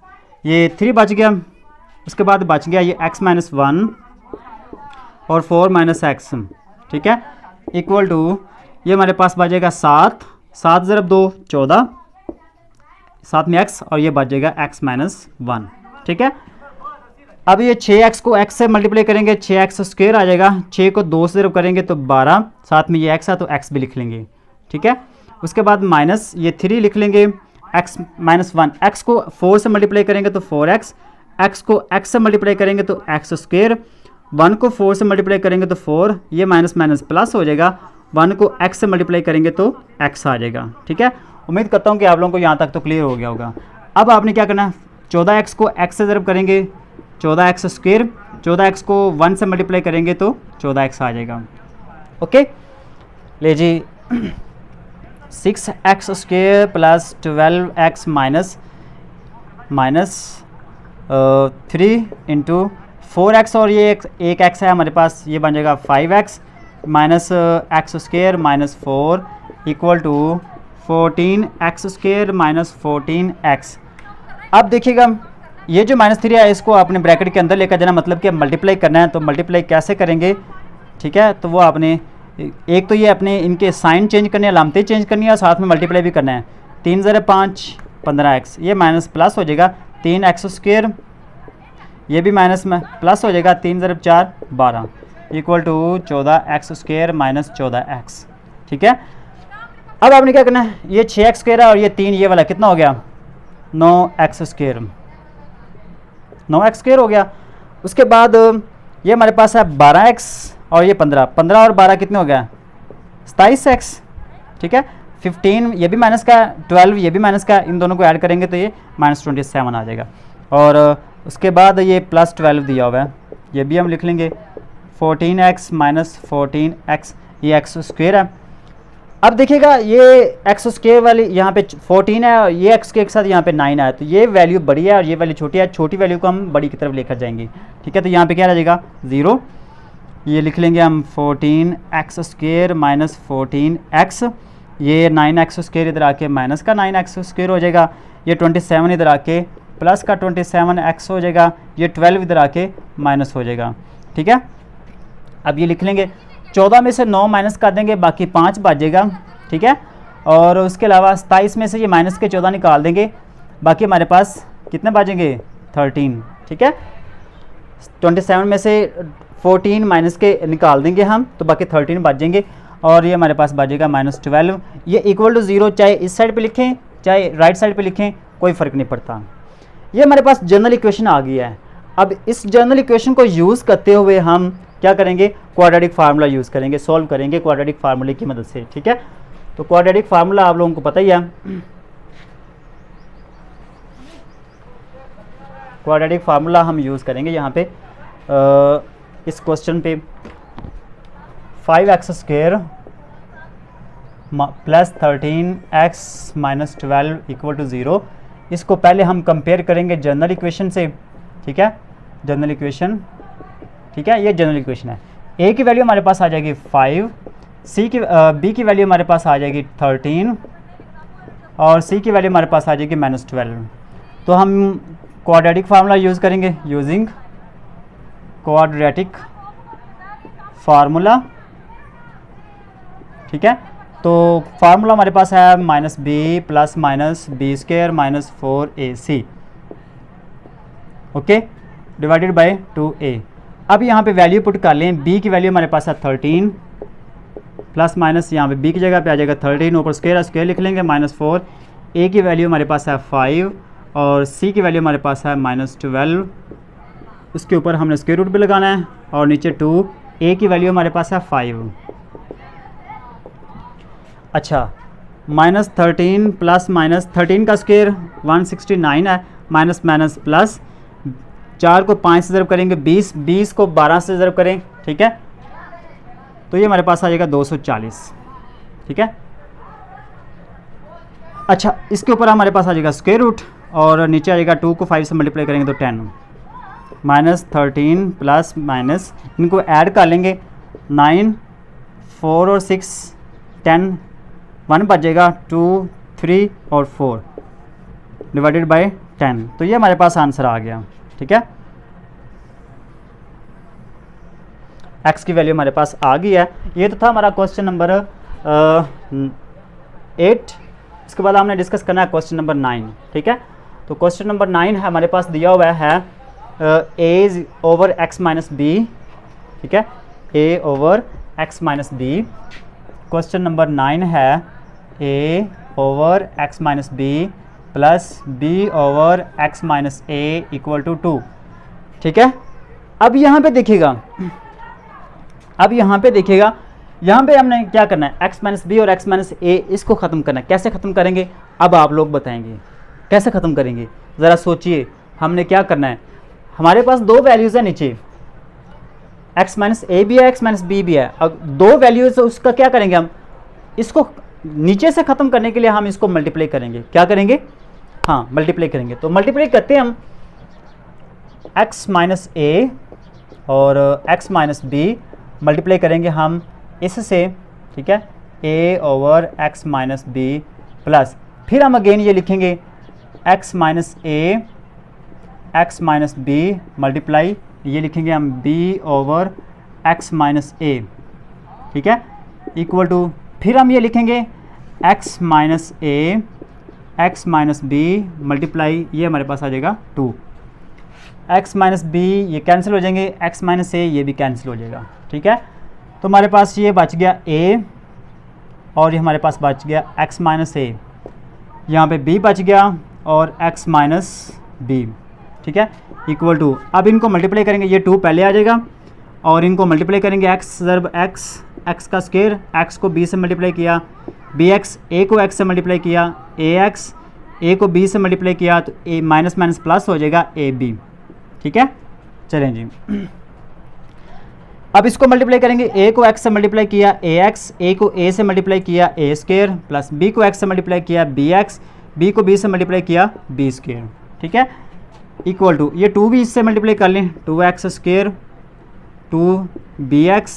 ये 3 बच गया, उसके बाद बच गया ये x माइनस 1 और 4 माइनस एक्स, ठीक है, इक्वल टू ये हमारे पास बचेगा 7, 7 ज़रब 2 14, 7 में x और ये बचेगा x माइनस 1, ठीक है। अब ये 6x को x से मल्टीप्लाई करेंगे, 6x स्क्वायर आ जाएगा, 6 को 2 से ज़रब करेंगे तो 12, साथ में ये x है तो x भी लिख लेंगे, ठीक है। उसके बाद माइनस ये 3 लिख लेंगे, x माइनस 1, x को 4 से मल्टीप्लाई करेंगे तो 4x, x को x से मल्टीप्लाई करेंगे तो x स्क्वायर, 1 को 4 से मल्टीप्लाई करेंगे तो 4, ये माइनस माइनस प्लस हो जाएगा, 1 को x से मल्टीप्लाई करेंगे तो x आ जाएगा, ठीक है। उम्मीद करता हूँ कि आप लोगों को यहाँ तक तो क्लियर हो गया होगा। अब आपने क्या करना है, 14x को x से ज़रब करेंगे, 14x स्क्वायर, 14x को 1 से मल्टीप्लाई करेंगे तो 14x आ जाएगा, ओके। ले जी 6x square plus 12x minus 3 into 4x और ये एक x है हमारे पास, ये बन जाएगा 5x minus x square minus 4 equal to 14x square minus 14x। अब देखिएगा ये जो -3 है इसको आपने ब्रैकेट के अंदर लेकर जाना, मतलब कि मल्टीप्लाई करना है। तो मल्टीप्लाई कैसे करेंगे, ठीक है, तो वो आपने एक तो ये अपने इनके साइन चेंज करने, अलामतें चेंज करनी है और साथ में मल्टीप्लाई भी करना है। 3 ज़रब 5 15x, ये माइनस प्लस हो जाएगा 3x स्क्वायर, ये भी माइनस में प्लस हो जाएगा 3 ज़रब 4 12 equal to 14x square minus 14x, ठीक है। अब आपने क्या करना है, ये 6x स्क्वायर है और ये 3, ये वाला कितना हो गया 9x स्क्वायर, 9x स्क्वायर हो गया। उसके बाद ये हमारे पास है 12x और ये 15, 15 और 12 कितने हो गया 27x, ठीक है। 15 ये भी माइनस का, 12 ये भी माइनस का, इन दोनों को ऐड करेंगे तो ये -27 आ जाएगा। और उसके बाद ये +12 दिया हुआ है, ये भी हम लिख लेंगे 14x माइनस 14x, ये x स्क्वायर है। अब देखिएगा ये x स्क्वायर वाली यहाँ पे 14 है और ये x के साथ यहाँ पे 9 है, तो ये वैल्यू बड़ी है और ये वैल्यू छोटी है, छोटी वैल्यू को हम बड़ी की तरफ लेकर जाएंगे, ठीक है। तो यहाँ पे क्या रह जाएगा 0, ये लिख लेंगे हम 14x स्क्वायर माइनस 14x, ये 9x स्क्वायर इधर आके माइनस का 9x स्क्वायर हो जाएगा, ये 27 इधर आके प्लस का 27x हो जाएगा, ये 12 इधर आके माइनस हो जाएगा, ठीक है। अब ये लिख लेंगे 14 में से 9 माइनस कर देंगे, बाकी 5 बचेगा, ठीक है। और उसके अलावा 27 में से ये माइनस के 14 निकाल देंगे, बाकी हमारे पास कितने बचेंगे 13, ठीक है। 27 में से 14 माइनस के निकाल देंगे हम, तो बाकी 13 बचेंगे और ये हमारे पास बचेगा -12। ये इक्वल टू 0 चाहे इस साइड पे लिखें चाहे राइट साइड पे लिखें, कोई फ़र्क नहीं पड़ता। ये हमारे पास जनरल इक्वेशन आ गई है। अब इस जनरल इक्वेशन को यूज़ करते हुए हम क्या करेंगे, क्वाड्रेटिक फार्मूला यूज़ करेंगे, सॉल्व करेंगे क्वाड्रेटिक फार्मूले की मदद से, ठीक है। तो क्वाड्रेटिक फार्मूला आप लोगों को पता ही है, क्वाड्रेटिक फार्मूला हम यूज़ करेंगे यहाँ पे इस क्वेश्चन पे 5x square plus 13x minus 12 equal to 0। इसको पहले हम कंपेयर करेंगे जनरल इक्वेशन से, ठीक है, जनरल इक्वेशन, ठीक है, ये जनरल इक्वेशन है। a की वैल्यू हमारे पास आ जाएगी 5, b की वैल्यू हमारे पास आ जाएगी 13 और c की वैल्यू हमारे पास आ जाएगी -12। तो हम क्वाड्रेटिक फार्मूला यूज़ करेंगे, यूजिंग क्वाड्रेटिक फार्मूला, ठीक है। तो फार्मूला हमारे पास है -b plus minus b square minus 4ac, okay, divided by 2a। अब यहाँ पे वैल्यू पुट कर लें, b की वैल्यू हमारे पास है 13 प्लस माइनस यहाँ पे b की जगह पे आ जाएगा 13, ऊपर स्क्वायर स्क्वायर लिख लेंगे -4, a की वैल्यू हमारे पास है 5 और c की वैल्यू हमारे पास है -12, उसके ऊपर हमने स्क्वायर रूट भी लगाना है और नीचे 2, a की वैल्यू हमारे पास है 5। अच्छा, -13 प्लस माइनस 13 का स्क्वायर 169 है, माइनस माइनस प्लस, 4 को 5 से ज़रब करेंगे 20, 20 को 12 से ज़रब करें, ठीक है, तो ये हमारे पास आ जाएगा 240, ठीक है। अच्छा, इसके ऊपर हमारे पास आ जाएगा स्क्वायर रूट और नीचे आ जाएगा 2 को 5 से मल्टीप्लाई करेंगे तो 10, -13 प्लस माइनस, इनको ऐड कर लेंगे 9, 4 और 6 10, 1 बचेगा 2, 3 और 4 डिवाइडेड बाय 10। तो ये हमारे पास आंसर आ गया, ठीक है। x की वैल्यू हमारे पास आ गई है। ये तो था हमारा क्वेश्चन नंबर 8। इसके बाद हमने डिस्कस करना है क्वेश्चन नंबर 9, ठीक है। तो क्वेश्चन नंबर 9 है हमारे पास दिया हुआ है a over x minus b, ठीक है, a over x minus b. Question number 9 है a over x minus b plus b over x minus a equal to 2, ठीक है। अब यहाँ पे देखिएगा, यहाँ पे हमने क्या करना है, x माइनस बी और x माइनस ए इसको ख़त्म करना है। कैसे ख़त्म करेंगे अब आप लोग बताएंगे, कैसे ख़त्म करेंगे ज़रा सोचिए। हमने क्या करना है, हमारे पास दो वैल्यूज़ है नीचे, x माइनस ए भी है, x माइनस बी भी है। अब दो वैल्यूज़ उसका क्या करेंगे, हम इसको नीचे से ख़त्म करने के लिए हम इसको मल्टीप्लाई करेंगे। क्या करेंगे, हाँ मल्टीप्लाई करेंगे। तो मल्टीप्लाई करते हैं हम x माइनस ए और x माइनस बी, मल्टीप्लाई करेंगे हम इससे, ठीक है, a over x minus b plus, फिर हम अगेन ये लिखेंगे x minus a x minus b multiply, ये लिखेंगे हम b over x minus a, ठीक है, इक्वल टू, फिर हम ये लिखेंगे x minus a x minus b multiply, ये हमारे पास आ जाएगा 2, x माइनस बी ये कैंसिल हो जाएंगे, x माइनस ए ये भी कैंसिल हो जाएगा, ठीक है। तो हमारे पास ये बच गया a और ये हमारे पास बच गया x माइनस ए, यहाँ पे b बच गया और x माइनस बी, ठीक है, इक्वल टू, अब इनको मल्टीप्लाई करेंगे, ये 2 पहले आ जाएगा और इनको मल्टीप्लाई करेंगे x ज़रब x का स्क्वायर, x को b से मल्टीप्लाई किया, bx a को x से मल्टीप्लाई किया, ax a को b से मल्टीप्लाई किया, तो a माइनस माइनस प्लस हो जाएगा ab, ठीक है। चलें जी, अब इसको मल्टीप्लाई करेंगे, a को x से मल्टीप्लाई किया ax, a को a से मल्टीप्लाई किया a स्क्वायर प्लस b को x से मल्टीप्लाई किया bx, b को b से मल्टीप्लाई किया b स्क्वायर, ठीक है, इक्वल टू, ये 2 भी इससे मल्टीप्लाई कर लें, 2x square 2bx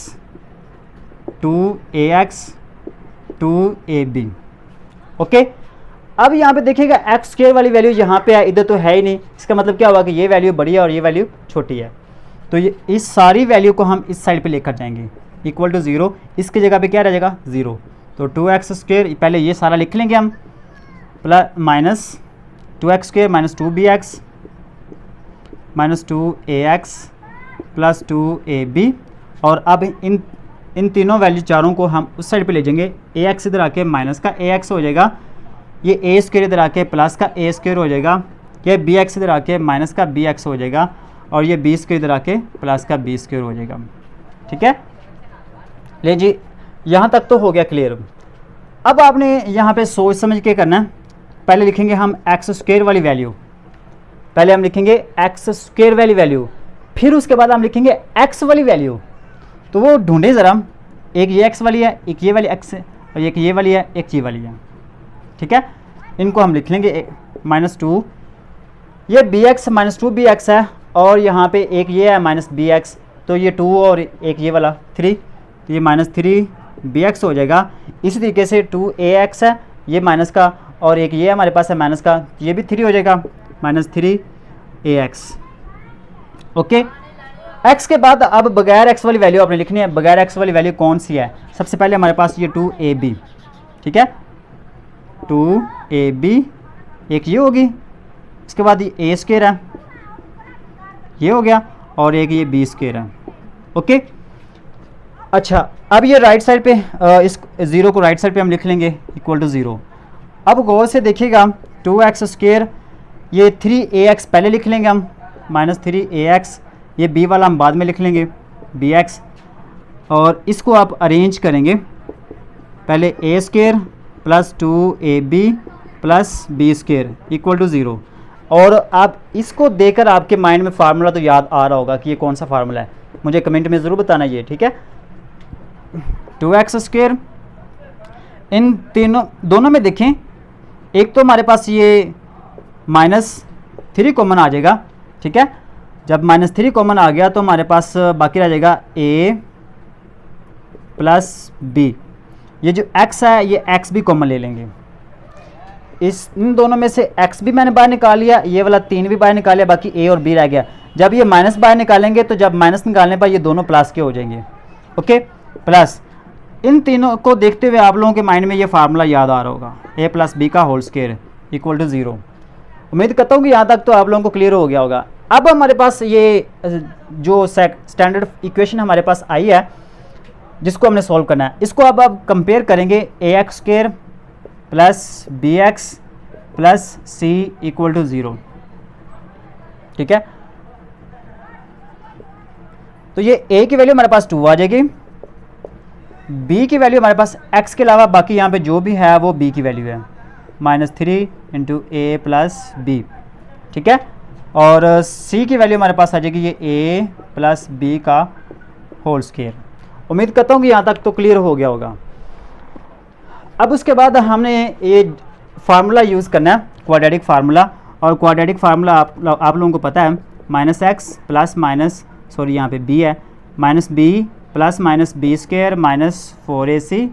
2ax 2ab, okay. अब यहाँ पे देखिएगा एक्स स्क्वायर वाली वैल्यू यहाँ पे है, इधर तो है ही नहीं। इसका मतलब क्या हुआ कि ये वैल्यू बड़ी है और ये वैल्यू छोटी है। तो ये इस सारी वैल्यू को हम इस साइड पे लेकर जाएंगे, इक्वल टू 0, इसकी जगह पे क्या रह जाएगा 0। तो 2x स्क्वायर, पहले ये सारा लिख लेंगे हम, plus minus 2x square minus 2bx minus 2ax plus 2ab, और अब इन तीनों वैल्यू चारों को हम उस साइड पे ले जाएंगे। ax इधर आके माइनस का ax हो जाएगा, ये a स्क्वायर इधर आके प्लस का a स्क्वायर हो जाएगा, ये bx इधर आके माइनस का bx हो जाएगा, और ये b स्क्वायर इधर आके प्लस का b स्क्वायर हो जाएगा, ठीक है। ले जी, यहाँ तक तो हो गया क्लियर। अब आपने यहाँ पे सोच समझ के करना है। पहले लिखेंगे हम एक्स स्क्वायर वाली वैल्यू, पहले हम लिखेंगे एक्स स्क्वायर वाली वैल्यू, फिर उसके बाद हम लिखेंगे एक्स वाली वैल्यू। तो वो ढूंढे ज़रा, एक ये एक्स वाली है, एक ये वाली एक्स है, और एक ये वाली है, एक ये वाली है, ठीक है। इनको हम लिख लेंगे -2, ये बी एक्स माइनस 2bx है, और यहाँ पे एक ये है -bx, तो ये 2 और एक ये वाला 3, तो ये -3bx हो जाएगा। इसी तरीके से 2ax है, ये माइनस का, और एक ये हमारे पास है माइनस का, ये भी 3 हो जाएगा, -3ax, ओके। x के बाद अब बगैर x वाली वैल्यू आपने लिखनी है। बगैर x वाली वैल्यू कौन सी है? सबसे पहले हमारे पास ये 2ab, ठीक है, 2ab एक ये होगी, इसके बाद ये a स्क्वायर है, ये हो गया, और एक ये b स्क्वायर है, ओके। अच्छा, अब ये राइट साइड पे इस 0 को राइट साइड पे हम लिख लेंगे इक्वल टू 0। अब गौर से देखिएगा 2x स्क्वायर, ये 3ax पहले लिख लेंगे हम, -3ax, ये b वाला हम बाद में लिख लेंगे bx, और इसको आप अरेंज करेंगे, पहले a square plus 2ab plus b square equal to 0। और आप इसको देकर आपके माइंड में फार्मूला तो याद आ रहा होगा कि ये कौन सा फार्मूला है, मुझे कमेंट में ज़रूर बताना ये, ठीक है। 2x स्क्वायर, इन दोनों में देखें, एक तो हमारे पास ये -3 कॉमन आ जाएगा, ठीक है। जब -3 कॉमन आ गया तो हमारे पास बाकी रह जाएगा a प्लस b, ये जो x है ये x भी कॉमन ले लेंगे। इन दोनों में से x भी मैंने बाहर निकाल लिया, ये वाला 3 भी बाहर निकाल लिया, बाकी a और b रह गया। जब ये माइनस बाहर निकालेंगे तो जब माइनस निकालने पर ये दोनों प्लस के हो जाएंगे, ओके, प्लस इन तीनों को देखते हुए आप लोगों के माइंड में ये फार्मूला याद आ रहा होगा, a प्लस बी का होल स्क्वायर इक्वल टू 0। उम्मीद करता हूँ कि यहाँ तक तो आप लोगों को क्लियर हो गया होगा। अब हमारे पास ये जो स्टैंडर्ड इक्वेशन हमारे पास आई है जिसको हमने सॉल्व करना है, इसको अब कंपेयर करेंगे ax square plus bx plus c equal to 0। ठीक है, तो ये a की वैल्यू हमारे पास 2 आ जाएगी, b की वैल्यू हमारे पास x के अलावा बाकी यहाँ पे जो भी है वो b की वैल्यू है, -3 इंटू ए प्लस बी। ठीक है, और c की वैल्यू हमारे पास आ जाएगी ये a प्लस बी का होल स्क्वायर। उम्मीद करता हूँ कि यहाँ तक तो क्लियर हो गया होगा। अब उसके बाद हमने ये फार्मूला यूज़ करना है, क्वाड्रेटिक फार्मूला, और क्वाड्रेटिक फार्मूला आप लोगों को पता है, -x प्लस माइनस सॉरी यहाँ पे b है, -b plus minus b square minus 4ac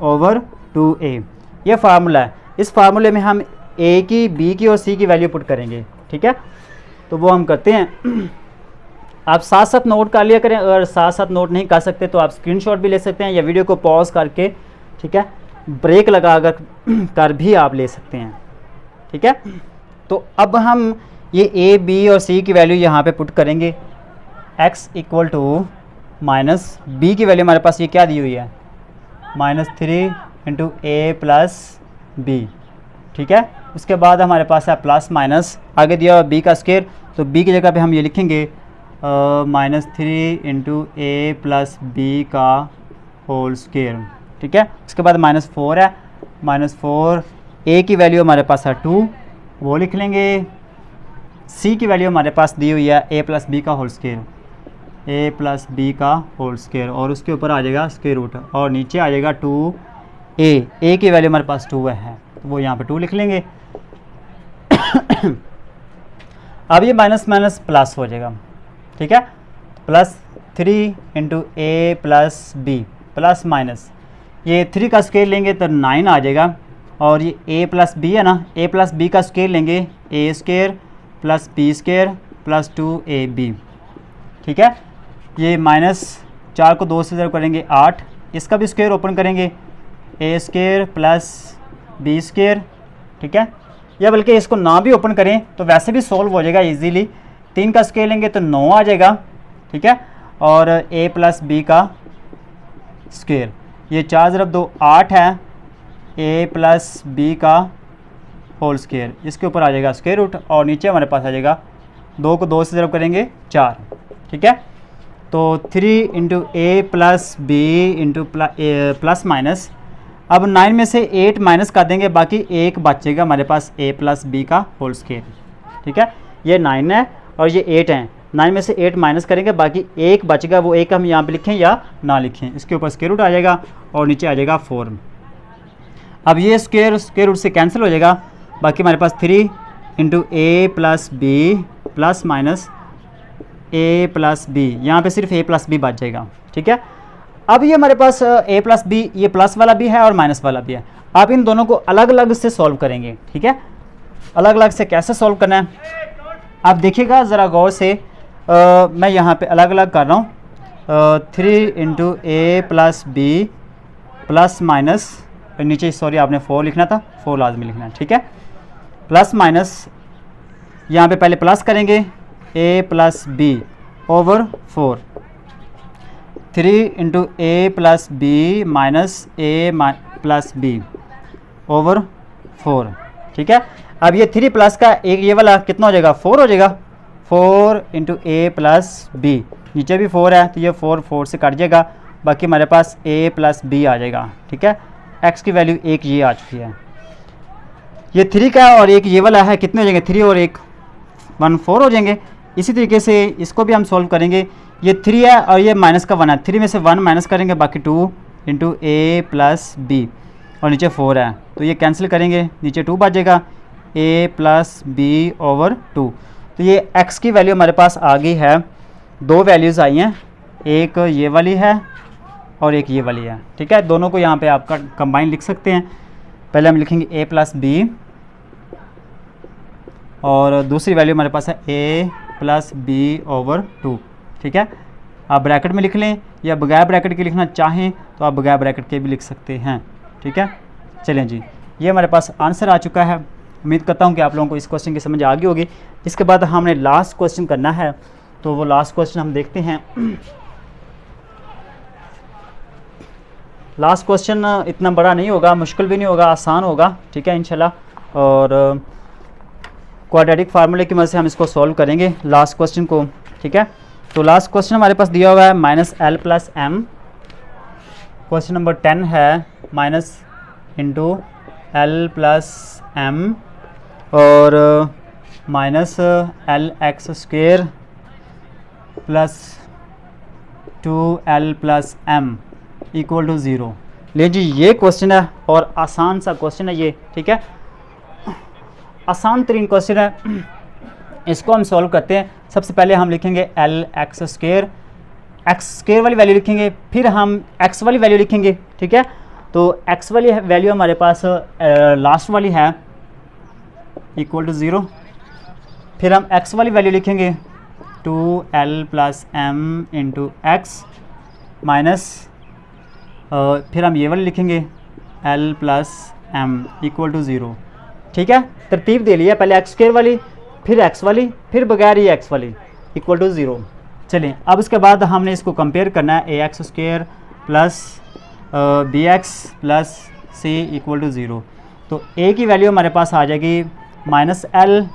over 2a, ये फार्मूला है। इस फार्मूले में हम a की, b की और c की वैल्यू पुट करेंगे। ठीक है, तो वो हम करते हैं। आप साथ साथ नोट कर लिया करें, अगर साथ साथ नोट नहीं कर सकते तो आप स्क्रीनशॉट भी ले सकते हैं या वीडियो को पॉज करके, ठीक है, ब्रेक लगा कर भी आप ले सकते हैं। ठीक है, तो अब हम ये a, b और c की वैल्यू यहाँ पे पुट करेंगे। x equal to minus b की वैल्यू हमारे पास ये क्या दी हुई है, -3 इंटू ए प्लस बी। ठीक है, उसके बाद हमारे पास है प्लस माइनस, आगे दिया हुआ b का स्क्वायर, तो b की जगह पे हम ये लिखेंगे -3 इंटू ए प्लस बी का होल स्क्वायर। ठीक है, उसके बाद -4 है, -4 a की वैल्यू हमारे पास है 2, वो लिख लेंगे। c की वैल्यू हमारे पास दी हुई है a प्लस बी का whole square, a plus b का होल स्क्वायर, और उसके ऊपर आ जाएगा स्क्वायर रूट, और नीचे आ जाएगा 2a की वैल्यू हमारे पास 2 है, तो वो यहाँ पे 2 लिख लेंगे। अब ये माइनस माइनस प्लस हो जाएगा। ठीक है, +3 इंटू ए प्लस बी प्लस माइनस, ये 3 का स्क्वायर लेंगे तो 9 आ जाएगा, और ये a प्लस बी है ना, a प्लस बी का स्क्वायर लेंगे a square plus b square plus 2ab। ठीक है, ये -4 को 2 से ज़रूर करेंगे 8, इसका भी स्क्वायर ओपन करेंगे a square plus b square. ठीक है, या बल्कि इसको ना भी ओपन करें तो वैसे भी सॉल्व हो जाएगा इजीली, 3 का स्क्वायर लेंगे तो 9 आ जाएगा। ठीक है, और a प्लस बी का स्क्वायर, ये 4 × 2 8 है, a प्लस बी का होल स्क्वायर, इसके ऊपर आ जाएगा स्क्वायर रूट, और नीचे हमारे पास आ जाएगा 2 को 2 से ज़रूर करेंगे 4। ठीक है, तो 3 इंटू ए plus B into plus minus, अब 9 में से 8 माइनस कर देंगे, बाकी 1 बचेगा हमारे पास a प्लस बी का होल स्क्वायर। ठीक है, ये 9 है और ये 8 है, 9 में से 8 माइनस करेंगे, बाकी 1 बचेगा, वो 1 हम यहाँ पे लिखें या ना लिखें, इसके ऊपर स्क्वायर रूट आ जाएगा और नीचे आ जाएगा 4। अब ये स्क्वायर रूट से कैंसिल हो जाएगा, बाकी हमारे पास 3 into A plus b plus minus a plus b, यहाँ पर सिर्फ a प्लस बी बच जाएगा। ठीक है, अब ये हमारे पास a प्लस बी, ये प्लस वाला भी है और माइनस वाला भी है। आप इन दोनों को अलग अलग से सॉल्व करेंगे। ठीक है, अलग अलग से कैसे सॉल्व करना है आप देखिएगा ज़रा गौर से। मैं यहाँ पे अलग अलग कर रहा हूँ, 3 इंटू ए प्लस बी प्लस माइनस, नीचे सॉरी आपने 4 लिखना था, 4 लाजमी लिखना है। ठीक है, प्लस माइनस, यहाँ पे पहले प्लस करेंगे a plus b over 4, 3 into A plus b minus a plus b over 4। ठीक है, अब ये 3 प्लस का एक ये वाला कितना हो जाएगा, 4 हो जाएगा, 4 इंटू ए प्लस बी, नीचे भी 4 है तो ये 4 से कट जाएगा, बाकी हमारे पास a प्लस बी आ जाएगा। ठीक है, x की वैल्यू 1 ये आ चुकी है, ये 3 का और एक ये वाला है, कितने हो जाएंगे, 3 और 1 4 हो जाएंगे। इसी तरीके से इसको भी हम सॉल्व करेंगे, ये 3 है और ये माइनस का 1 है, 3 में से 1 माइनस करेंगे, बाकी 2 इंटू ए प्लस बी और नीचे 4 है, तो ये कैंसिल करेंगे, नीचे 2 बच जाएगा, a प्लस बी ओवर 2। तो ये x की वैल्यू हमारे पास आ गई है, 2 वैल्यूज़ आई हैं, एक ये वाली है और एक ये वाली है। ठीक है, दोनों को यहाँ पे आपका कंबाइन लिख सकते हैं। पहले हम लिखेंगे a प्लस बी और दूसरी वैल्यू हमारे पास है a प्लस बी ओवर 2। ठीक है, आप ब्रैकेट में लिख लें, या बगैर ब्रैकेट के लिखना चाहें तो आप बगैर ब्रैकेट के भी लिख सकते हैं। ठीक है, चलें जी, ये हमारे पास आंसर आ चुका है। उम्मीद करता हूँ कि आप लोगों को इस क्वेश्चन की समझ आ गई होगी। इसके बाद हमने लास्ट क्वेश्चन करना है, तो वो लास्ट क्वेश्चन हम देखते हैं। लास्ट क्वेश्चन इतना बड़ा नहीं होगा, मुश्किल भी नहीं होगा, आसान होगा। ठीक है इंशाल्लाह, और क्वाड्रेटिक फार्मूले की मदद से हम इसको सॉल्व करेंगे लास्ट क्वेश्चन को। ठीक है, तो लास्ट क्वेश्चन हमारे पास दिया हुआ है -l + m। क्वेश्चन नंबर 10 है -l + m और -lx² + 2l + m = 0। ले जी, ये क्वेश्चन है और आसान सा क्वेश्चन है ये। ठीक है, आसान तरीन क्वेश्चन है, इसको हम सॉल्व करते हैं। सबसे पहले हम लिखेंगे lx², x² वाली वैल्यू लिखेंगे, फिर हम x वाली वैल्यू लिखेंगे। ठीक है, तो x वाली वैल्यू हमारे पास लास्ट वाली है = 0। फिर हम x वाली वैल्यू लिखेंगे 2l + m × x माइनस, फिर हम ये वाली लिखेंगे l + m = 0। ठीक है, तरतीब दे लिया, पहले x² वाली, फिर x वाली, फिर बगैर ये x वाली = 0। चलिए, अब उसके बाद हमने इसको कंपेयर करना है ax² + bx + c = 0। तो a की वैल्यू हमारे पास आ जाएगी -l,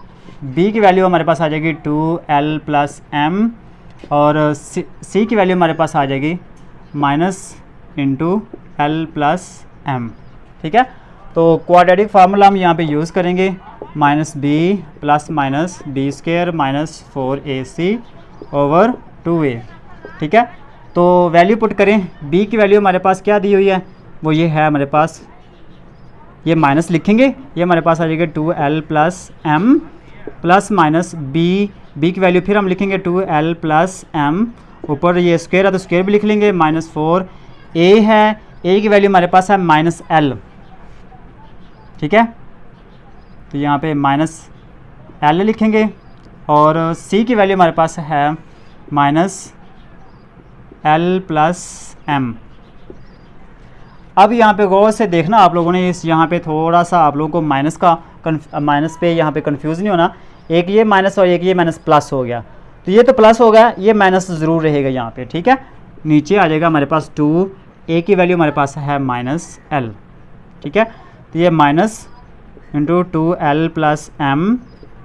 b की वैल्यू हमारे पास आ जाएगी 2l + m और c की वैल्यू हमारे पास आ जाएगी -l + m। ठीक है, तो क्वाड्रेटिक फार्मूला हम यहाँ पे यूज़ करेंगे -b ± b² - 4ac / 2a। ठीक है, तो वैल्यू पुट करें। b की वैल्यू हमारे पास क्या दी हुई है, वो ये है हमारे पास, ये माइनस लिखेंगे, ये हमारे पास आ जाएगा 2l + m ± b की वैल्यू फिर हम लिखेंगे 2l + m, ऊपर ये स्क्वायर है तो स्क्वायर भी लिख लेंगे, -4। a है, a की वैल्यू हमारे पास है -l। ठीक है, तो यहाँ पे -l लिखेंगे और c की वैल्यू हमारे पास है -l + m। अब यहाँ पे गौर से देखना आप लोगों ने, इस यहाँ पे थोड़ा सा आप लोगों को माइनस पे यहाँ पे कंफ्यूज नहीं होना। एक ये माइनस और एक ये माइनस प्लस हो गया, तो ये तो प्लस हो गया, ये माइनस ज़रूर रहेगा यहाँ पे। ठीक है, नीचे आ जाएगा हमारे पास 2, a की वैल्यू हमारे पास है -l। ठीक है, तो ये minus × 2l + m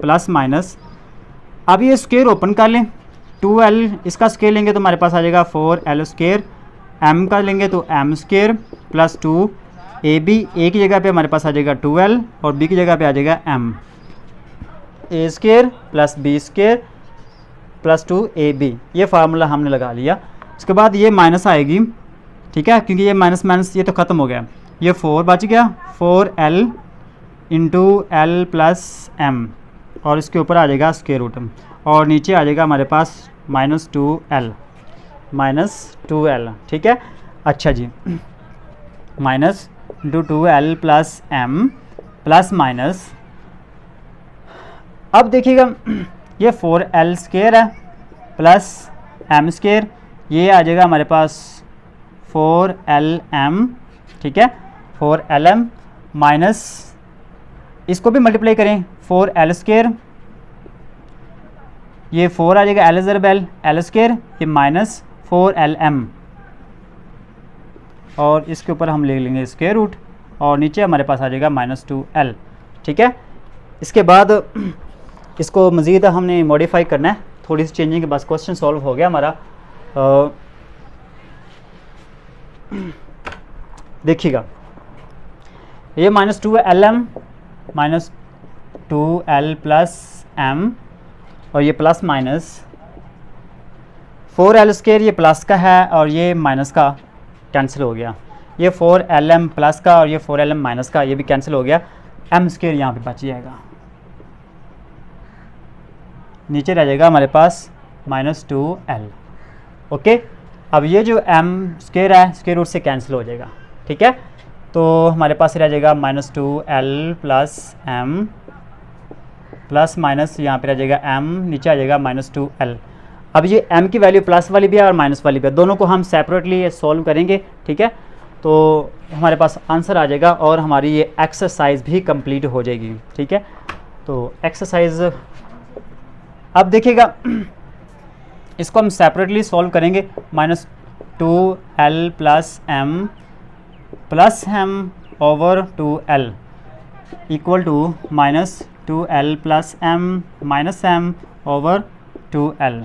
plus minus. अब ये स्क्वायर ओपन कर लें, 2l इसका स्क्वायर लेंगे तो हमारे पास आ जाएगा 4l², m का लेंगे तो m² + 2 ab, a की जगह पे हमारे पास आ जाएगा 2l और b की जगह पे आ जाएगा m, a² + b² + 2ab। ये फार्मूला हमने लगा लिया। उसके बाद ये माइनस आएगी। ठीक है, क्योंकि ये माइनस माइनस ये तो ख़त्म हो गया, ये 4 बच गया, 4l × l + m और इसके ऊपर आ जाएगा स्क्वायर रूट और नीचे आ जाएगा हमारे पास -2l। ठीक है, अच्छा जी, -2l + m प्लस माइनस। अब देखिएगा ये 4l² है प्लस m², ये आ जाएगा हमारे पास 4lm। ठीक है, 4lm माइनस, इसको भी मल्टीप्लाई करें 4l², ये 4 आ जाएगा l ज़रब l², ये माइनस 4lm और इसके ऊपर हम ले लेंगे स्क्वायर रूट और नीचे हमारे पास आ जाएगा -2l। ठीक है, इसके बाद इसको मज़ीद हमने मॉडिफाई करना है, थोड़ी सी चेंजिंग के बाद क्वेश्चन सॉल्व हो गया हमारा। देखिएगा, ये -2lm -2l + m और ये प्लस माइनस 4l², ये प्लस का है और ये माइनस का कैंसिल हो गया, ये 4lm प्लस का और ये 4lm माइनस का, ये भी कैंसिल हो गया, m² यहाँ पे बच जाएगा, नीचे रह जाएगा हमारे पास -2l। ओके, अब ये जो m² है स्क्वायर रूट से कैंसिल हो जाएगा। ठीक है, तो हमारे पास रह जाएगा -2l + m प्लस माइनस, यहाँ पे रह जाएगा m, नीचे आ जाएगा -2l। अब ये m की वैल्यू प्लस वाली भी है और माइनस वाली भी है, दोनों को हम सेपरेटली सॉल्व करेंगे, ठीक है। तो हमारे पास आंसर आ जाएगा और हमारी ये एक्सरसाइज भी कंप्लीट हो जाएगी, ठीक है। तो एक्सरसाइज अब देखिएगा, इसको हम सेपरेटली सॉल्व करेंगे। -2l plus m over 2l equal to -2l plus m over 2l।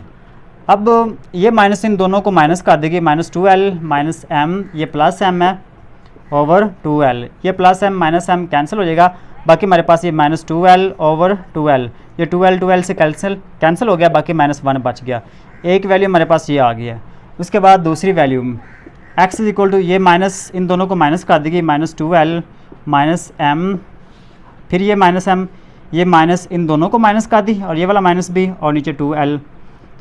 अब ये माइनस इन दोनों को माइनस कर देगी, -2l माइनस m, ये प्लस m है ओवर 2l, ये plus m minus m cancel हो जाएगा, बाकी हमारे पास ये -2l ओवर 2l, ये 2l से कैंसिल हो गया, बाकी -1 बच गया, एक वैल्यू हमारे पास ये आ गई है। उसके बाद दूसरी value x is equal to, ये माइनस इन दोनों को माइनस कर देगी, -2l माइनस m, फिर ये माइनस m, ये माइनस इन दोनों को माइनस कर दी और ये वाला माइनस भी, और नीचे 2l,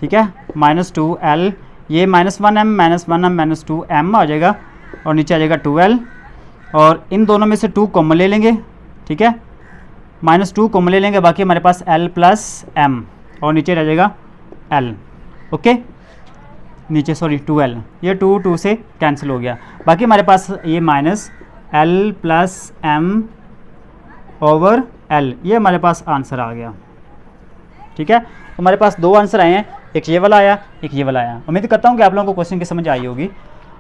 ठीक है, -2l, ये -1m -2m आ जाएगा और नीचे आ जाएगा 2l, और इन दोनों में से 2 कॉमन ले लेंगे, ठीक है, -2 कॉमन ले लेंगे, बाकी हमारे पास l प्लस m और नीचे रह जाएगा l, ओके, नीचे सॉरी 2l, ये 2 से कैंसिल हो गया, बाकी हमारे पास ये -l plus m over l, ये हमारे पास आंसर आ गया, ठीक है। तो हमारे पास 2 आंसर आए हैं, एक ये वाला आया, एक ये वाला आया। उम्मीद करता हूँ कि आप लोगों को क्वेश्चन की समझ आई होगी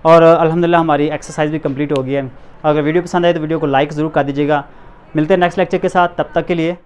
और अल्हम्दुलिल्लाह हमारी एक्सरसाइज भी कंप्लीट हो गई है। अगर वीडियो पसंद आए तो वीडियो को लाइक ज़रूर कर दीजिएगा। मिलते हैं नेक्स्ट लेक्चर के साथ, तब तक के लिए